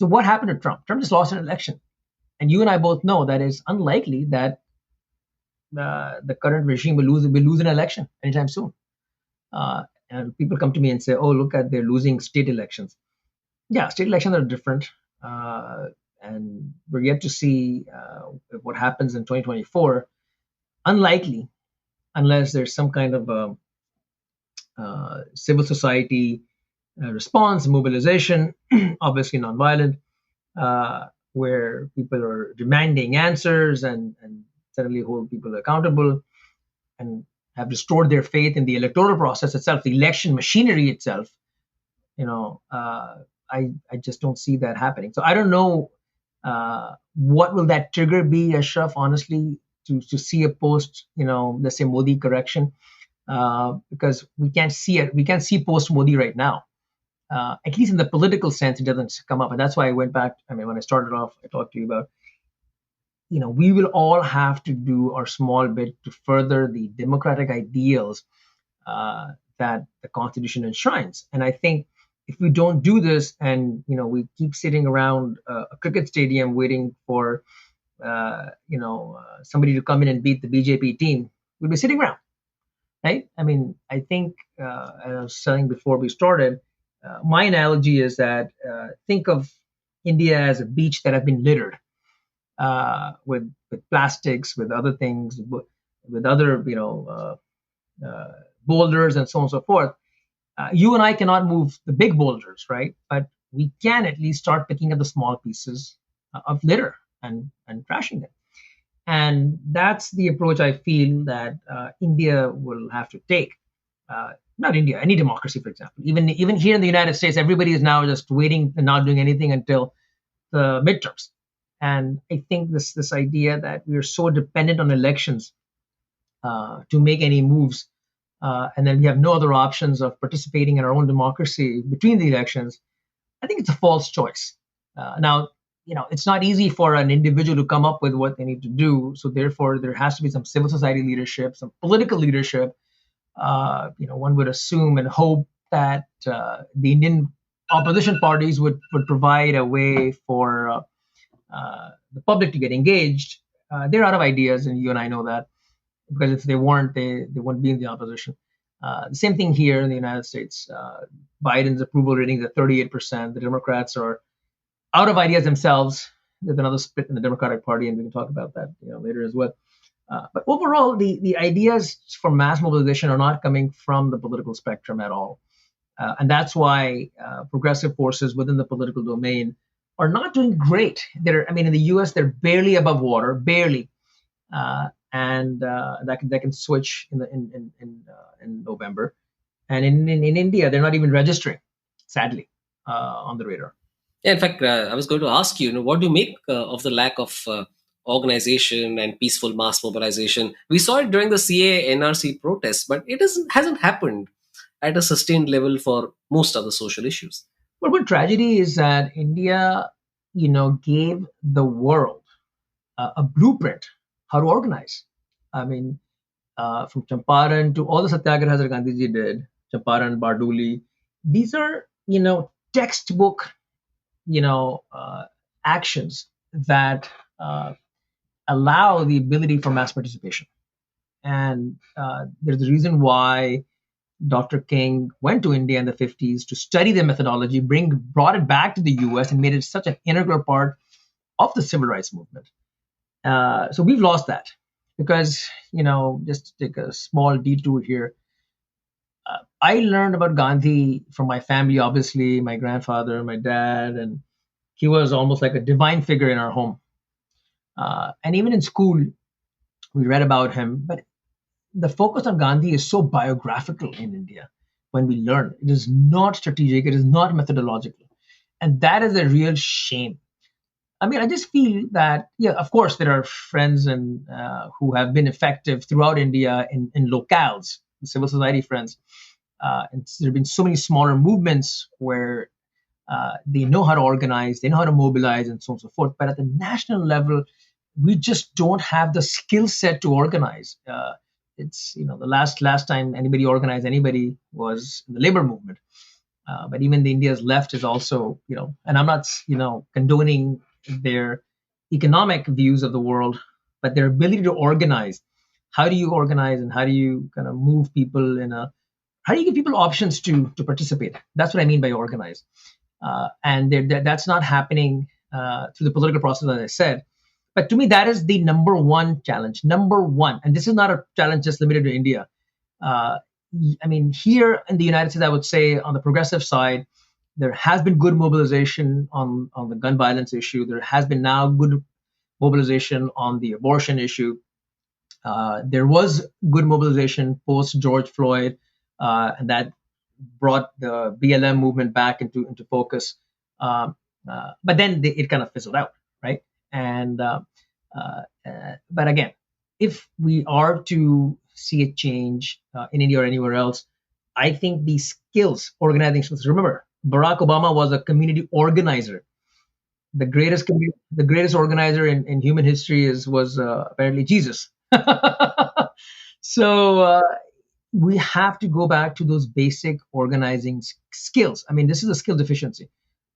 So what happened to Trump? Trump just lost an election, and you and I both know that it's unlikely that the current regime will lose an election anytime soon. And people come to me and say, "Oh, look at they're losing state elections." Yeah, state elections are different, and we're yet to see what happens in 2024. Unlikely, unless there's some kind of civil society response, mobilization, obviously nonviolent, where people are demanding answers and suddenly hold people accountable and have restored their faith in the electoral process itself, the election machinery itself. I just don't see that happening. So I don't know what will that trigger be, Ashraf, honestly, to see a post, let's say Modi correction, because we can't see it. We can't see post Modi right now. At least in the political sense, it doesn't come up. And that's why I went back. I mean, when I started off, I talked to you about, we will all have to do our small bit to further the democratic ideals that the Constitution enshrines. And I think if we don't do this and, we keep sitting around a cricket stadium waiting for, somebody to come in and beat the BJP team, we'll be sitting around, right? I mean, I think, as I was saying before we started, my analogy is that think of India as a beach that has been littered with plastics, with other things, with other boulders and so on and so forth. You and I cannot move the big boulders, right? But we can at least start picking up the small pieces of litter and trashing them. And that's the approach I feel that India will have to take. Not India, any democracy, for example. Even here in the United States, everybody is now just waiting and not doing anything until the midterms. And I think this idea that we are so dependent on elections to make any moves, and then we have no other options of participating in our own democracy between the elections, I think it's a false choice. Now, it's not easy for an individual to come up with what they need to do. So therefore, there has to be some civil society leadership, some political leadership. One would assume and hope that the Indian opposition parties would provide a way for the public to get engaged. They're out of ideas, and you and I know that, because if they weren't, they wouldn't be in the opposition. The same thing here in the United States. Biden's approval rating is at 38%. The Democrats are out of ideas themselves. There's another split in the Democratic Party, and we can talk about that later as well. But overall, the ideas for mass mobilization are not coming from the political spectrum at all. And that's why progressive forces within the political domain are not doing great. In the U.S., they're barely above water, barely, and that can switch in November. And in India, they're not even registering, sadly, on the radar. Yeah, in fact, I was going to ask you, what do you make of the lack of organization and peaceful mass mobilization? We saw it during the CA NRC protests, but it hasn't happened at a sustained level for most other social issues. But one tragedy is that India, gave the world a blueprint how to organize. I mean, from Champaran to all the satyagrahas that Gandhiji did, Champaran, Bardoli, these are, textbook, actions that allow the ability for mass participation. And there's a reason why Dr. King went to India in the 50s to study the methodology, brought it back to the US, and made it such an integral part of the civil rights movement. So we've lost that because, just to take a small detour here, I learned about Gandhi from my family, obviously, my grandfather, my dad, and he was almost like a divine figure in our home. And even in school, we read about him, but the focus on Gandhi is so biographical in India when we learn. It is not strategic, it is not methodological. And that is a real shame. I mean, I just feel that, yeah, of course, there are friends and who have been effective throughout India in locales, civil society friends. And there have been so many smaller movements where they know how to organize, they know how to mobilize, and so on and so forth. But at the national level, we just don't have the skill set to organize. It's the last time anybody organized anybody was the labor movement. But even the India's left is also, and I'm not, condoning their economic views of the world, but their ability to organize. How do you organize, and how do you kind of move people how do you give people options to participate? That's what I mean by organize. And that's not happening through the political process, as I said. But to me, that is the number one challenge. Number one, and this is not a challenge just limited to India. I mean, here in the United States, I would say on the progressive side, there has been good mobilization on the gun violence issue. There has been now good mobilization on the abortion issue. There was good mobilization post George Floyd, and that brought the BLM movement back into focus. But then it kind of fizzled out, right? And but again, if we are to see a change in India or anywhere else, I think these skills, organizing skills. Remember, Barack Obama was a community organizer. The greatest organizer in human history was apparently Jesus. So we have to go back to those basic organizing skills. I mean, this is a skill deficiency,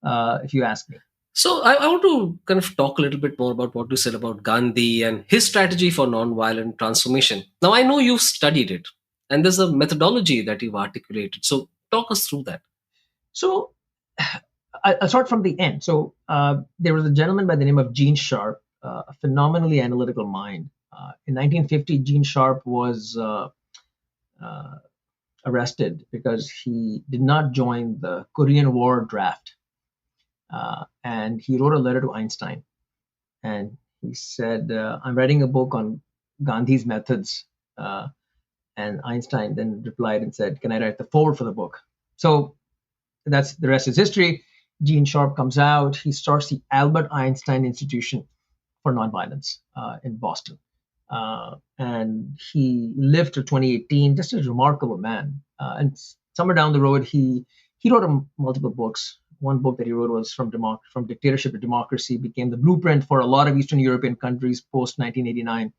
if you ask me. So I want to kind of talk a little bit more about what you said about Gandhi and his strategy for nonviolent transformation. Now, I know you've studied it, and there's a methodology that you've articulated. So talk us through that. So I'll start from the end. So there was a gentleman by the name of Gene Sharp, a phenomenally analytical mind. In 1950, Gene Sharp was arrested because he did not join the Korean War draft. And he wrote a letter to Einstein. And he said, I'm writing a book on Gandhi's methods. And Einstein then replied and said, can I write the foreword for the book? So that's the rest is history. Gene Sharp comes out. He starts the Albert Einstein Institution for Nonviolence in Boston. And he lived till 2018, just a remarkable man. And somewhere down the road, he wrote multiple books. One book that he wrote was From Dictatorship to Democracy, became the blueprint for a lot of Eastern European countries post 1989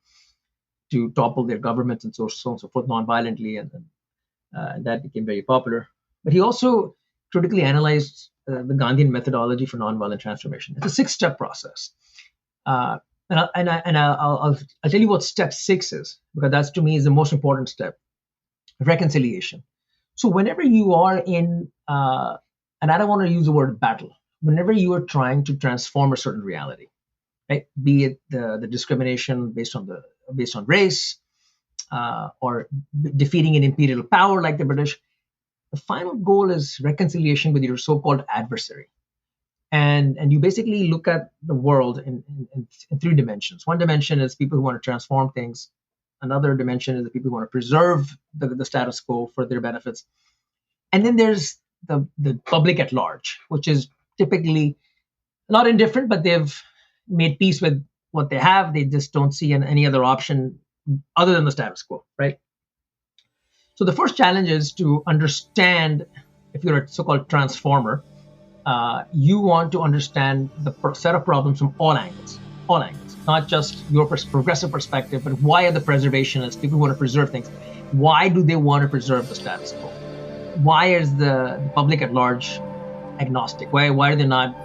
to topple their governments and so on and so forth nonviolently. And that became very popular. But he also critically analyzed the Gandhian methodology for nonviolent transformation. It's a 6-step process. And I'll tell you what step 6 is, because that's, to me, is the most important step: reconciliation. So whenever you are in, and I don't want to use the word battle, whenever you are trying to transform a certain reality, right? Be it the discrimination based on race, or defeating an imperial power like the British, the final goal is reconciliation with your so-called adversary. And you basically look at the world in 3 dimensions. One dimension is people who want to transform things. Another dimension is the people who want to preserve the status quo for their benefits. And then there's the public at large, which is typically not indifferent, but they've made peace with what they have. They just don't see any other option other than the status quo, right? So the first challenge is to understand, if you're a so-called transformer, you want to understand the set of problems from all angles, not just your progressive perspective, but why are the preservationists, people who want to preserve things, why do they want to preserve the status quo? Why is the public at large agnostic? Why are they not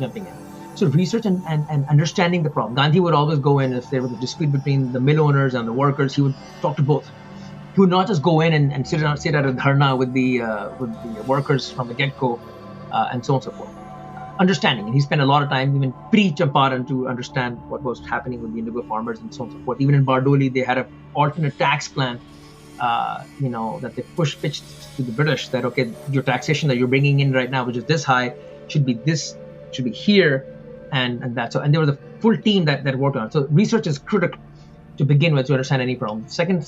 jumping in? So research and understanding the problem. Gandhi would always go in if there was a dispute between the mill owners and the workers. He would talk to both. He would not just go in and sit at a dharna with the workers from the get-go, and so on and so forth. Understanding, and he spent a lot of time even pre-Champaran to understand what was happening with the indigo farmers and so on and so forth. Even in Bardoli, they had an alternate tax plan, that they pitched to the British that, okay, your taxation that you're bringing in right now, which is this high, should be here, and that. So, and there was a full team that worked on it. So research is critical to begin with to understand any problem. Second,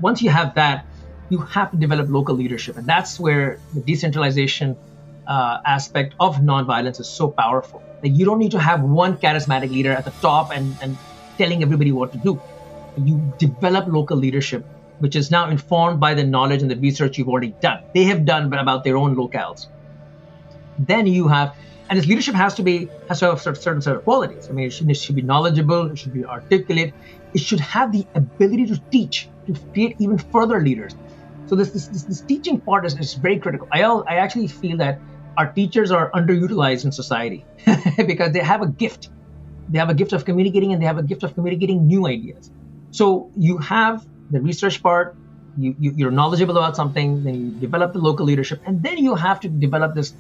once you have that, you have to develop local leadership, and that's where the decentralization aspect of nonviolence is so powerful. Like, you don't need to have one charismatic leader at the top and telling everybody what to do. You develop local leadership, which is now informed by the knowledge and the research you've already done. They have done, but about their own locales. Then you have, and this leadership has to have a certain set of qualities. I mean, it should be knowledgeable, it should be articulate, it should have the ability to teach, to create even further leaders. So this teaching part is very critical. I actually feel that our teachers are underutilized in society because they have a gift. They have a gift of communicating, and they have a gift of communicating new ideas. So you have the research part, you're knowledgeable about something, then you develop the local leadership, and then you have to develop this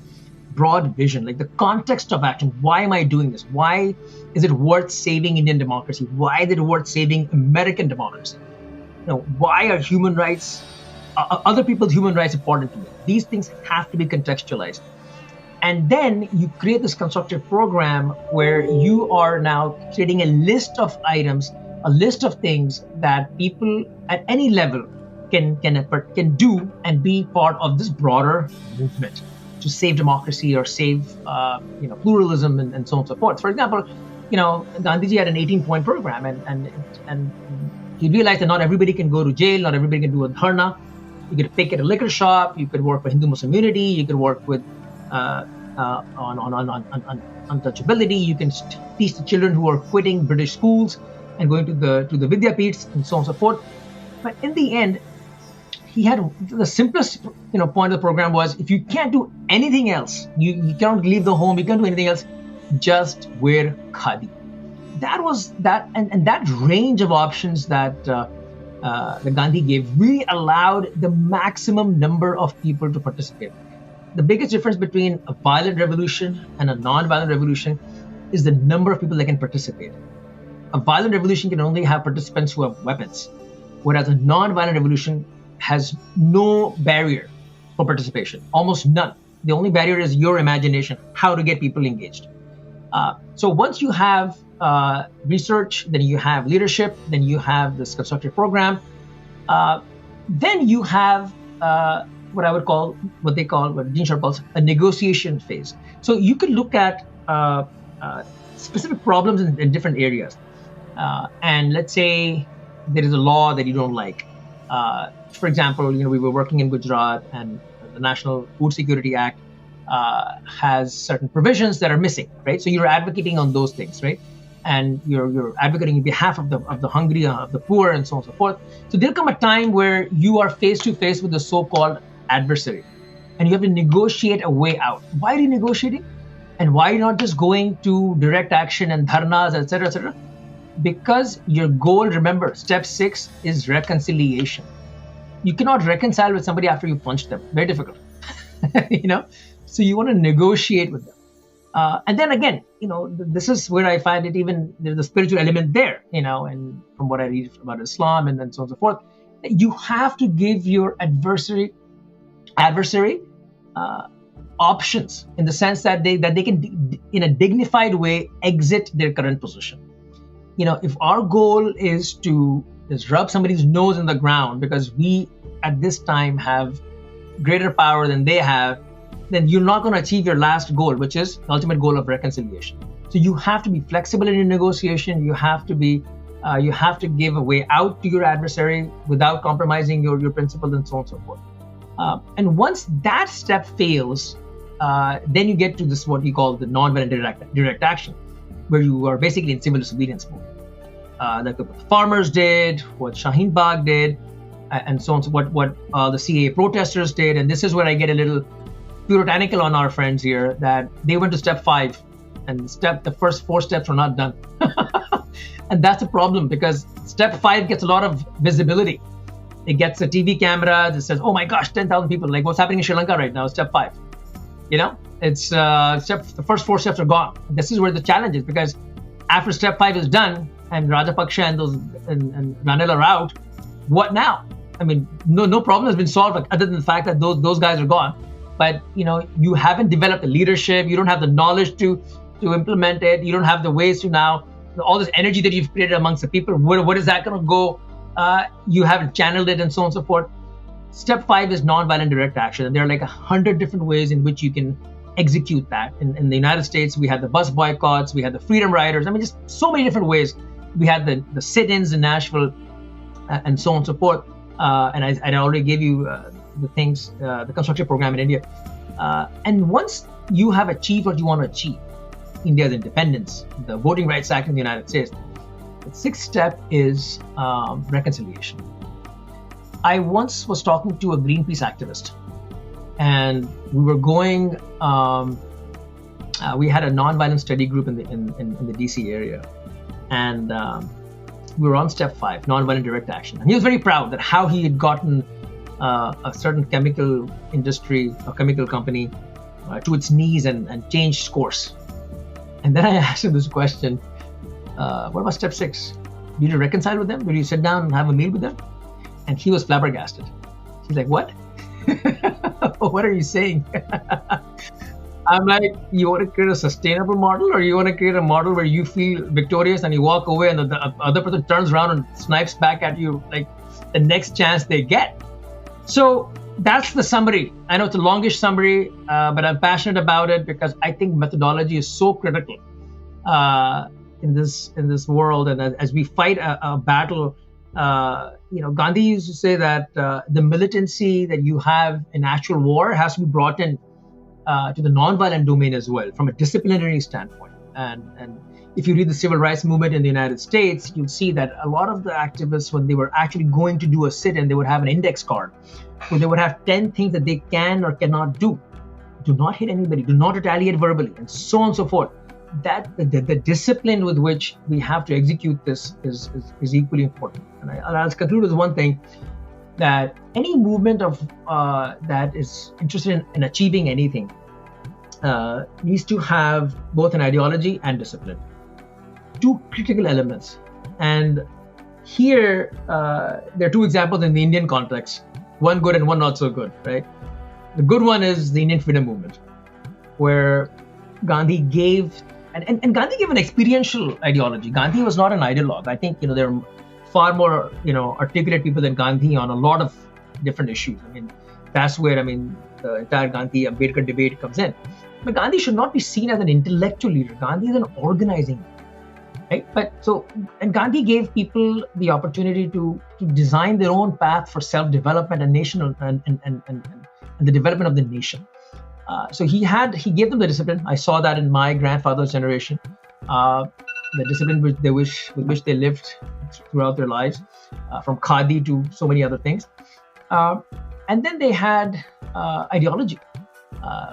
broad vision, like the context of action. Why am I doing this? Why is it worth saving Indian democracy? Why is it worth saving American democracy? Why are human rights, other people's human rights important to me? These things have to be contextualized. And then you create this constructive program where you are now creating a list of items, a list of things that people at any level can do and be part of this broader movement to save democracy or save pluralism and so on and so forth. For example, Gandhiji had an 18-point program, and he realized that not everybody can go to jail, not everybody can do a dharna. You could pick at a liquor shop, you could work for Hindu-Muslim unity, you could work with on untouchability. You can teach the children who are quitting British schools and going to the Vidyapeeths and so on and so forth. But in the end, he had the simplest point of the program was, if you can't do anything else, you cannot leave the home, you can't do anything else, just wear khadi. That was that, and that range of options that Gandhi gave really allowed the maximum number of people to participate. The biggest difference between a violent revolution and a non-violent revolution is the number of people that can participate. A violent revolution can only have participants who have weapons, whereas a non-violent revolution has no barrier for participation, almost none. The only barrier is your imagination, how to get people engaged. So once you have research, then you have leadership, then you have this constructive program, then you have what Dean Sharp calls a negotiation phase. So you could look at specific problems in different areas. And let's say there is a law that you don't like. For example, we were working in Gujarat, and the National Food Security Act has certain provisions that are missing, right? So you're advocating on those things, right? And you're advocating on behalf of the hungry, of the poor, and so on and so forth. So there'll come a time where you are face to face with the so-called adversary, and you have to negotiate a way out. Why are you negotiating? And why are you not just going to direct action and dharnas, etc., etc.? Because your goal, remember, step 6 is reconciliation. You cannot reconcile with somebody after you punch them. Very difficult. So you want to negotiate with them. And then again, this is where I find it, even there's a spiritual element there, and from what I read about Islam and so on and so forth, you have to give your adversary options, in the sense that they can, in a dignified way, exit their current position. If our goal is to just rub somebody's nose in the ground because we at this time have greater power than they have, then you're not going to achieve your last goal, which is the ultimate goal of reconciliation. So you have to be flexible in your negotiation. You have to give a way out to your adversary without compromising your principles, and so on and so forth. And once that step fails, then you get to this, what we call the non-violent direct action, where you are basically in civil disobedience mode. Like what the farmers did, what Shaheen Bagh did, and so on. So what the CAA protesters did, and this is where I get a little puritanical on our friends here, that they went to step 5, and the first 4 steps were not done. And that's a problem, because step 5 gets a lot of visibility. It gets a TV camera that says, "Oh my gosh, 10,000 people!" Like what's happening in Sri Lanka right now, step 5. It's the first 4 steps are gone. This is where the challenge is, because after step 5 is done and Rajapaksa and Ranil are out, what now? I mean, no problem has been solved other than the fact that those guys are gone. But you haven't developed the leadership. You don't have the knowledge to implement it. You don't have the ways to now, all this energy that you've created amongst the people. What is that going to go You haven't channeled it, and so on and so forth. Step 5 is nonviolent direct action. And there are like 100 different ways in which you can execute that. In the United States, we had the bus boycotts, we had the freedom riders. I mean, just so many different ways. We had the sit-ins in Nashville, and so on and so forth. And I already gave you the things, the construction program in India. And once you have achieved what you want to achieve, India's independence, the Voting Rights Act in the United States, the sixth step is reconciliation. I once was talking to a Greenpeace activist, and we were going. We had a nonviolent study group in the DC area, and we were on step 5, nonviolent direct action. And he was very proud that how he had gotten a certain chemical industry, a chemical company, to its knees and changed course. And then I asked him this question: what about step 6? Did you reconcile with them? Did you sit down and have a meal with them? And he was flabbergasted. He's like, what? What are you saying? I'm like, you want to create a sustainable model, or you want to create a model where you feel victorious and you walk away and the other person turns around and snipes back at you like the next chance they get? So that's the summary. I know it's a longish summary, but I'm passionate about it because I think methodology is so critical in this world. And as we fight a battle, Gandhi used to say that the militancy that you have in actual war has to be brought in to the nonviolent domain as well, from a disciplinary standpoint. And if you read the civil rights movement in the United States, you'll see that a lot of the activists, when they were actually going to do a sit-in, they would have an index card where they would have 10 things that they can or cannot do. Do not hit anybody, do not retaliate verbally, and so on and so forth. That the discipline with which we have to execute this is equally important. And I'll conclude with one thing, that any movement of that is interested in achieving anything needs to have both an ideology and discipline. Two critical elements. And here, there are two examples in the Indian context, one good and one not so good, right? The good one is the Indian freedom movement, where Gandhi gave, and Gandhi gave an experiential ideology. Gandhi was not an ideologue. I think, there are far more, articulate people than Gandhi on a lot of different issues. I mean, that's where, the entire Gandhi-Ambedkar debate comes in. But Gandhi should not be seen as an intellectual leader. Gandhi is an organizing leader, right? And Gandhi gave people the opportunity to design their own path for self-development and national and the development of the nation. So he gave them the discipline. I saw that in my grandfather's generation, the discipline with which they lived throughout their lives, from khadi to so many other things. And then they had ideology,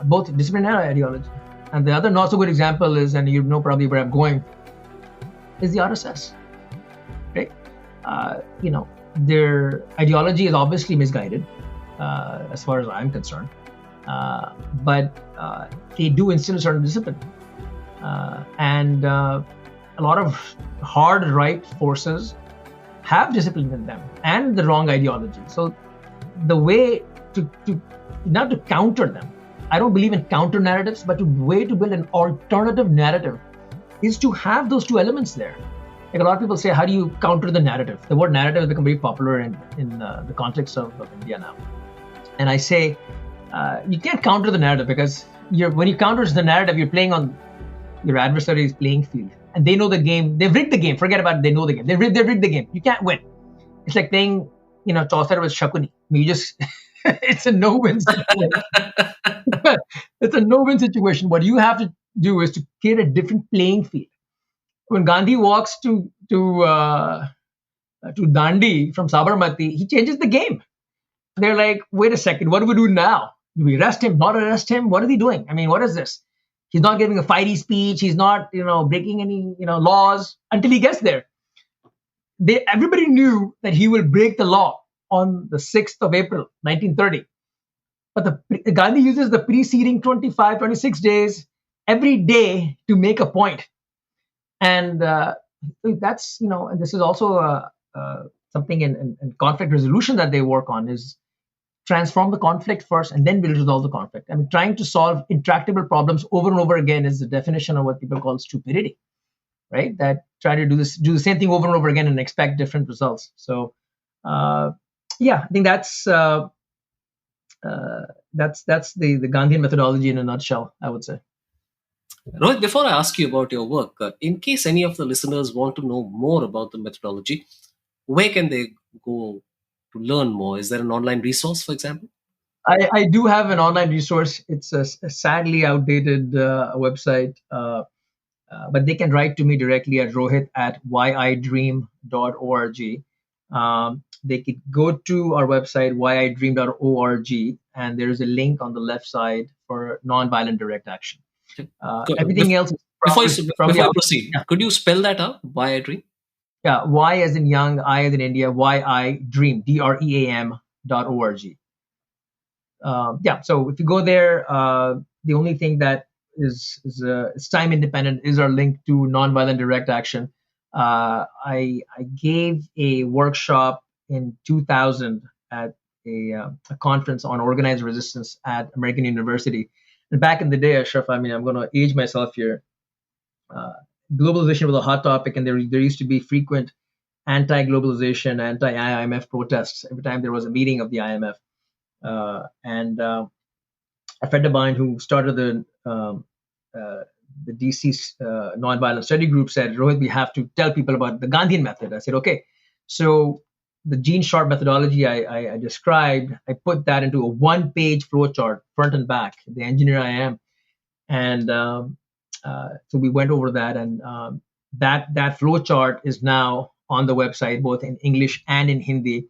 both discipline and ideology. And the other not so good example is, and you know probably where I'm going, is the RSS, right? Their ideology is obviously misguided, as far as I'm concerned. But they do instill a certain discipline. And a lot of hard right forces have discipline in them and the wrong ideology. So the way to not to counter them, I don't believe in counter narratives, but the way to build an alternative narrative is to have those two elements there. Like a lot of people say, how do you counter the narrative? The word narrative has become very popular in the context of India now. And I say, you can't counter the narrative, because when you counter the narrative, you're playing on your adversary's playing field. And they know the game. They've rigged the game. Forget about it. They know the game. They've rigged the game. You can't win. It's like playing, Chaucer with Shakuni. It's a no-win situation. It's a no-win situation. What you have to do is to create a different playing field. When Gandhi walks to Dandi from Sabarmati, he changes the game. They're like, wait a second, what do we do now? Do we arrest him? Not arrest him? What is he doing? What is this? He's not giving a fiery speech. He's not, breaking any, laws until he gets there. Everybody knew that he will break the law on the 6th of April, 1930. But Gandhi uses the preceding 25, 26 days every day to make a point. And that's, and this is also something in conflict resolution that they work on, is transform the conflict first and then we'll resolve the conflict. Trying to solve intractable problems over and over again is the definition of what people call stupidity, right? That try to do the same thing over and over again and expect different results. So Uh, yeah, I think uh, that's the Gandhian methodology in a nutshell, I would say. Rohit, before I ask you about your work, in case any of the listeners want to know more about the methodology, where can they go to learn more? Is there an online resource, for example? I do have an online resource. It's a sadly outdated website, but they can write to me directly at rohit at yidream.org. They could go to our website, yidream.org, and there is a link on the left side for nonviolent direct action. Everything else is Before probably before you out. proceed, Yeah, could you spell that out? Why I dream? yeah. Y as in young, I as in India, yidream, dream.org. Yeah, so if you go there, the only thing that is time independent is our link to nonviolent direct action. I gave a workshop in 2000 at a conference on organized resistance at American University. And back in the day, Ashraf, I mean, I'm going to age myself here. Uh, Globalization was a hot topic, and there used to be frequent anti-globalization, anti-IMF protests every time there was a meeting of the IMF. And A friend of mine who started uh, the DC nonviolent study group said, Rohit, we have to tell people about the Gandhian method. I said, okay. So the Gene Sharp methodology I described, I put that into a one-page flowchart, front and back, the engineer I am. And So we went over that, and that flowchart is now on the website, both in English and in Hindi.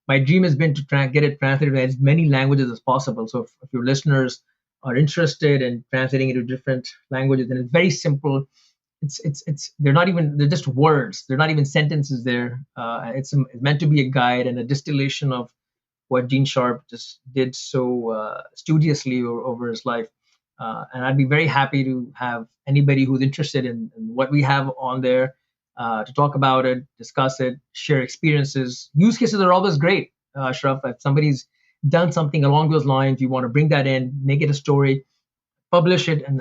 My dream has been to get it translated in as many languages as possible. So if your listeners are interested in translating it to different languages, then it's very simple. It's they're just words. They're not even sentences there. It's meant to be a guide and a distillation of what Gene Sharp just did so studiously over his life. And I'd be very happy to have anybody who's interested in what we have on there to talk about it, discuss it, share experiences. Use cases are always great, Ashraf. If somebody's done something along those lines, you want to bring that in, make it a story, publish it, and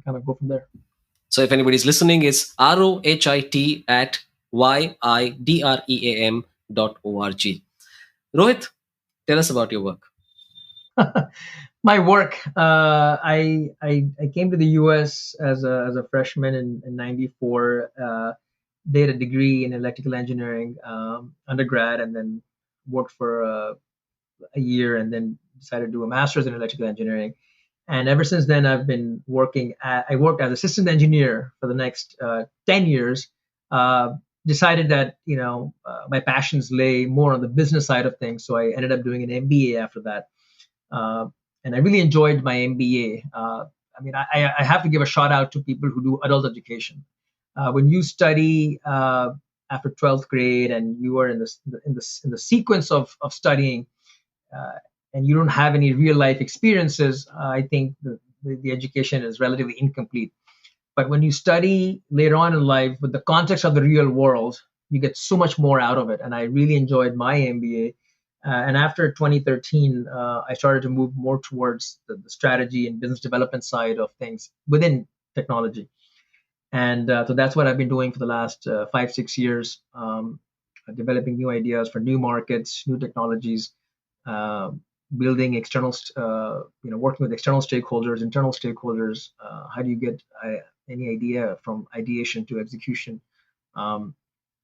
kind of go from there. So if anybody's listening, it's ROHIT at YIDREAM.org. Rohit, tell us about your work. My work. I came to the U.S. as a freshman in '94. Did a degree in electrical engineering undergrad, and then worked for a year, and then decided to do a master's in electrical engineering. And ever since then, I've been working. I worked as a systems engineer for the next 10 years. Decided that my passions lay more on the business side of things, so I ended up doing an MBA after that. Uh, and I really enjoyed my MBA. I mean, I have to give a shout out to people who do adult education. When you study after 12th grade and you are in the sequence of studying, uh, and you don't have any real life experiences, I think the education is relatively incomplete. But when you study later on in life with the context of the real world, you get so much more out of it. And I really enjoyed my MBA. And after 2013, I started to move more towards the strategy and business development side of things within technology. And so that's what I've been doing for the last 5, 6 years, developing new ideas for new markets, new technologies, uh, building working with external stakeholders, internal stakeholders. How do you get any idea from ideation to execution? Um,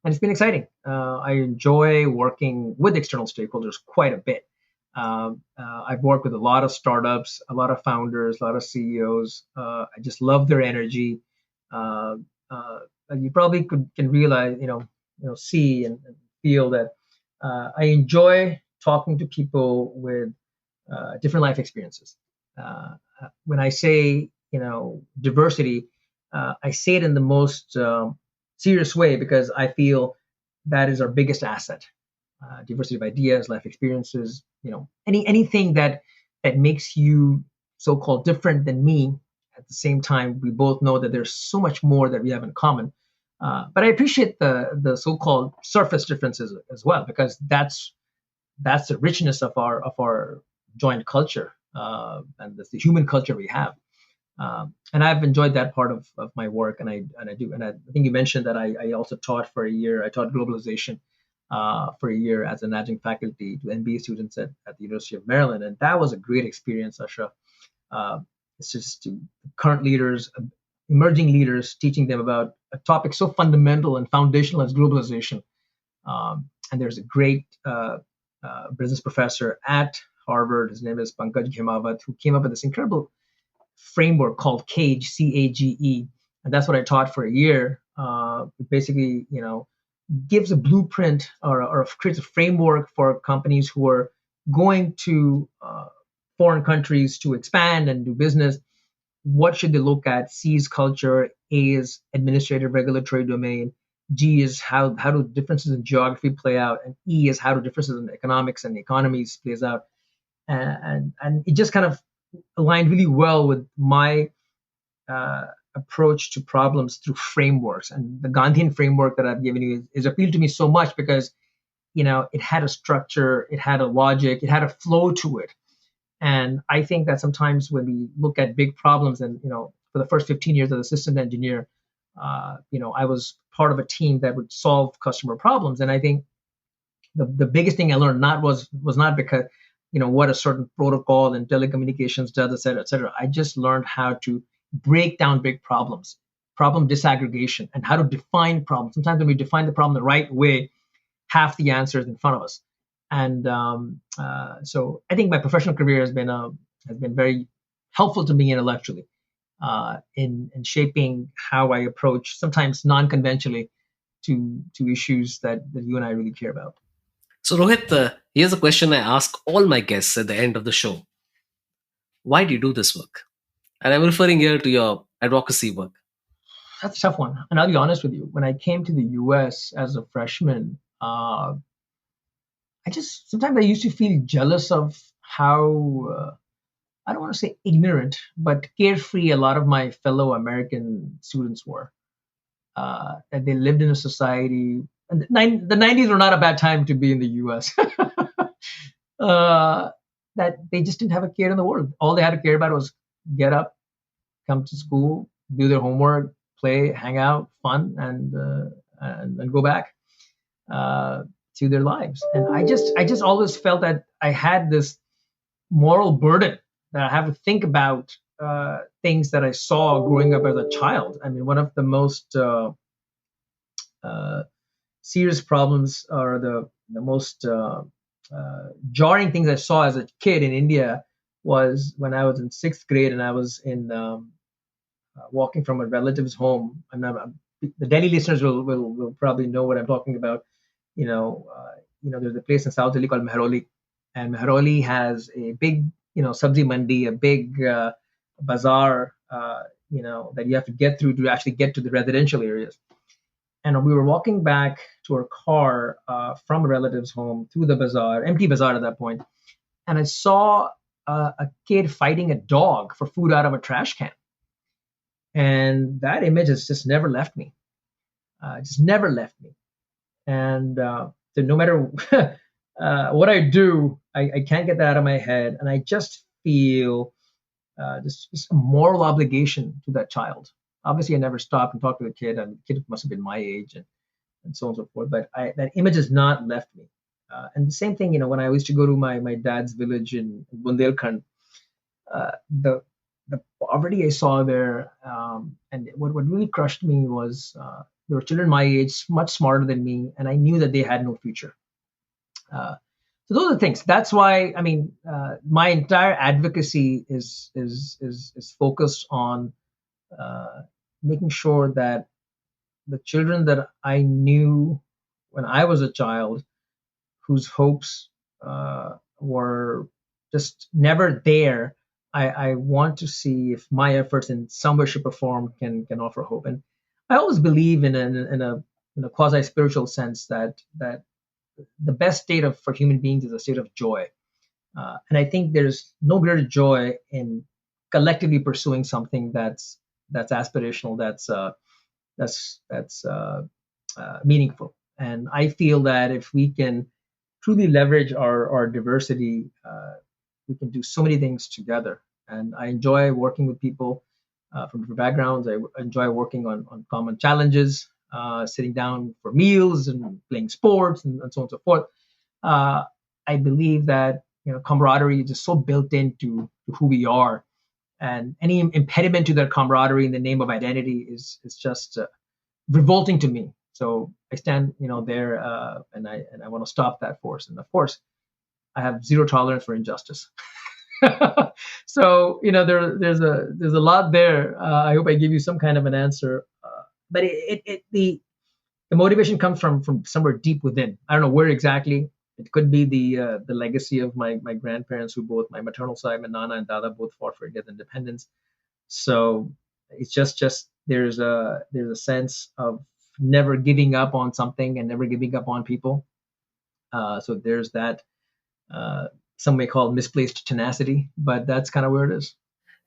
and it's been exciting. I enjoy working with external stakeholders quite a bit. I've worked with a lot of startups, a lot of founders, a lot of CEOs. I just love their energy. Uh, and you probably can realize, see and feel that I enjoy talking to people with different life experiences. When I say, diversity, I say it in the most serious way because I feel that is our biggest asset. Diversity of ideas, life experiences, anything that makes you so-called different than me. At the same time, we both know that there's so much more that we have in common. But I appreciate the so-called surface differences as well, because that's the richness of our joint culture, and that's the human culture we have. And I've enjoyed that part of my work, and I think you mentioned that I also taught for a year. I taught globalization. for a year as an adjunct faculty to MBA students at the University of Maryland, and that was a great experience, Ashraf. Uh, it's just to current leaders, emerging leaders, teaching them about a topic so fundamental and foundational as globalization. And there's a great business professor at Harvard. His name is Pankaj Ghemawat, who came up with this incredible framework called CAGE, CAGE, and that's what I taught for a year. It basically, gives a blueprint or creates a framework for companies who are going to foreign countries to expand and do business. What should they look at? C is culture, A is administrative regulatory domain, G is how do differences in geography play out, and E is how do differences in economics and economies plays out. And it just kind of aligned really well with my approach to problems through frameworks. And the Gandhian framework that I've given you is appealed to me so much because it had a structure, it had a logic, it had a flow to it. And I think that sometimes when we look at big problems, and for the first 15 years as a system engineer, I was part of a team that would solve customer problems. And I think the biggest thing I learned was not because what a certain protocol and telecommunications does, et cetera, et cetera. I just learned how to break down big problems, problem disaggregation, and how to define problems. Sometimes when we define the problem the right way, half the answer is in front of us. And so I think my professional career has been very helpful to me intellectually in shaping how I approach, sometimes non-conventionally, to issues that you and I really care about. So, Rohit, here's a question I ask all my guests at the end of the show. Why do you do this work? And I'm referring here to your advocacy work. That's a tough one. And I'll be honest with you. When I came to the US as a freshman, sometimes I used to feel jealous of how, I don't want to say ignorant, but carefree a lot of my fellow American students were. That they lived in a society, and the 90s were not a bad time to be in the US. That they just didn't have a care in the world. All they had to care about was get up, come to school, do their homework, play, hang out, fun, and go back to their lives. And I just always felt that I had this moral burden that I have to think about things that I saw growing up as a child. I mean, one of the most serious problems, or the most jarring things I saw as a kid in India, was when I was in sixth grade and I was in walking from a relative's home. The Delhi listeners will probably know what I'm talking about. There's a place in South Delhi called Mehroli, and Mehroli has a big, sabzi mandi, a big bazaar, that you have to get through to actually get to the residential areas. And we were walking back to our car from a relative's home through the bazaar, empty bazaar at that point, and I saw a kid fighting a dog for food out of a trash can. And that image has just never left me. Just never left me. And so no matter what I do, I can't get that out of my head. And I just feel this a moral obligation to that child. Obviously, I never stopped and talked to the kid. And the kid must have been my age and so on and so forth. But that image has not left me. And the same thing, when I used to go to my dad's village in Bundelkhand, the poverty I saw there, and what really crushed me was there were children my age, much smarter than me, and I knew that they had no future. So those are the things. That's why, my entire advocacy is focused on making sure that the children that I knew when I was a child, whose hopes were just never there, I want to see if my efforts in some way, shape, or form can offer hope. And I always believe in a quasi spiritual sense that the best state for human beings is a state of joy. And I think there's no greater joy in collectively pursuing something that's aspirational, that's meaningful. And I feel that if we can truly leverage our diversity, we can do so many things together. And I enjoy working with people from different backgrounds. I enjoy working on common challenges. sitting down for meals and playing sports and so on and so forth. Uh, I believe that camaraderie is just so built into to who we are, and any impediment to that camaraderie in the name of identity is just revolting to me. So I stand, there, and I want to stop that force. And of course, I have zero tolerance for injustice. So there's a lot there. I hope I give you some kind of an answer. But the motivation comes from somewhere deep within. I don't know where exactly. It could be the legacy of my grandparents, who both, my maternal side, my nana and dada, both fought for India's independence. So it's just there's a sense of never giving up on something and never giving up on people. So there's that. Some may call it misplaced tenacity, but that's kind of where it is.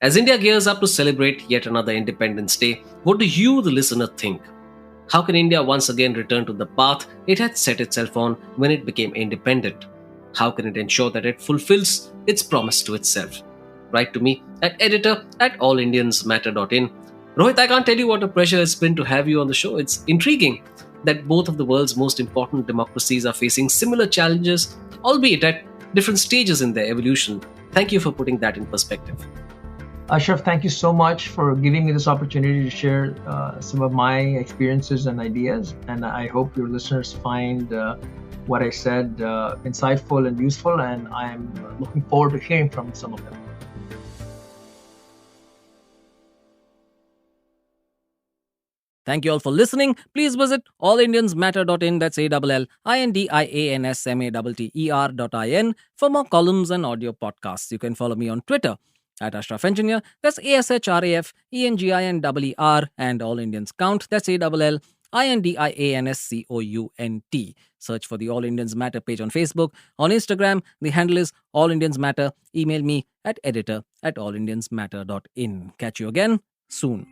As India gears up to celebrate yet another Independence Day, what do you, the listener, think? How can India once again return to the path it had set itself on when it became independent? How can it ensure that it fulfills its promise to itself? Write to me at editor@allindiansmatter.in. Rohit, I can't tell you what a pleasure it's been to have you on the show. It's intriguing that both of the world's most important democracies are facing similar challenges, albeit at different stages in their evolution. Thank you for putting that in perspective. Ashraf, thank you so much for giving me this opportunity to share some of my experiences and ideas. And I hope your listeners find what I said insightful and useful. And I'm looking forward to hearing from some of them. Thank you all for listening. Please visit allindiansmatter.in, that's ALLINDIANSMATTER.in, for more columns and audio podcasts. You can follow me on Twitter at Ashraf Engineer, that's ASHRAFENGINER, and All Indians Count, that's ALLINDIANSCOUNT. Search for the All Indians Matter page on Facebook. On Instagram, the handle is All Indians Matter. Email me at editor@allindiansmatter.in. Catch you again soon.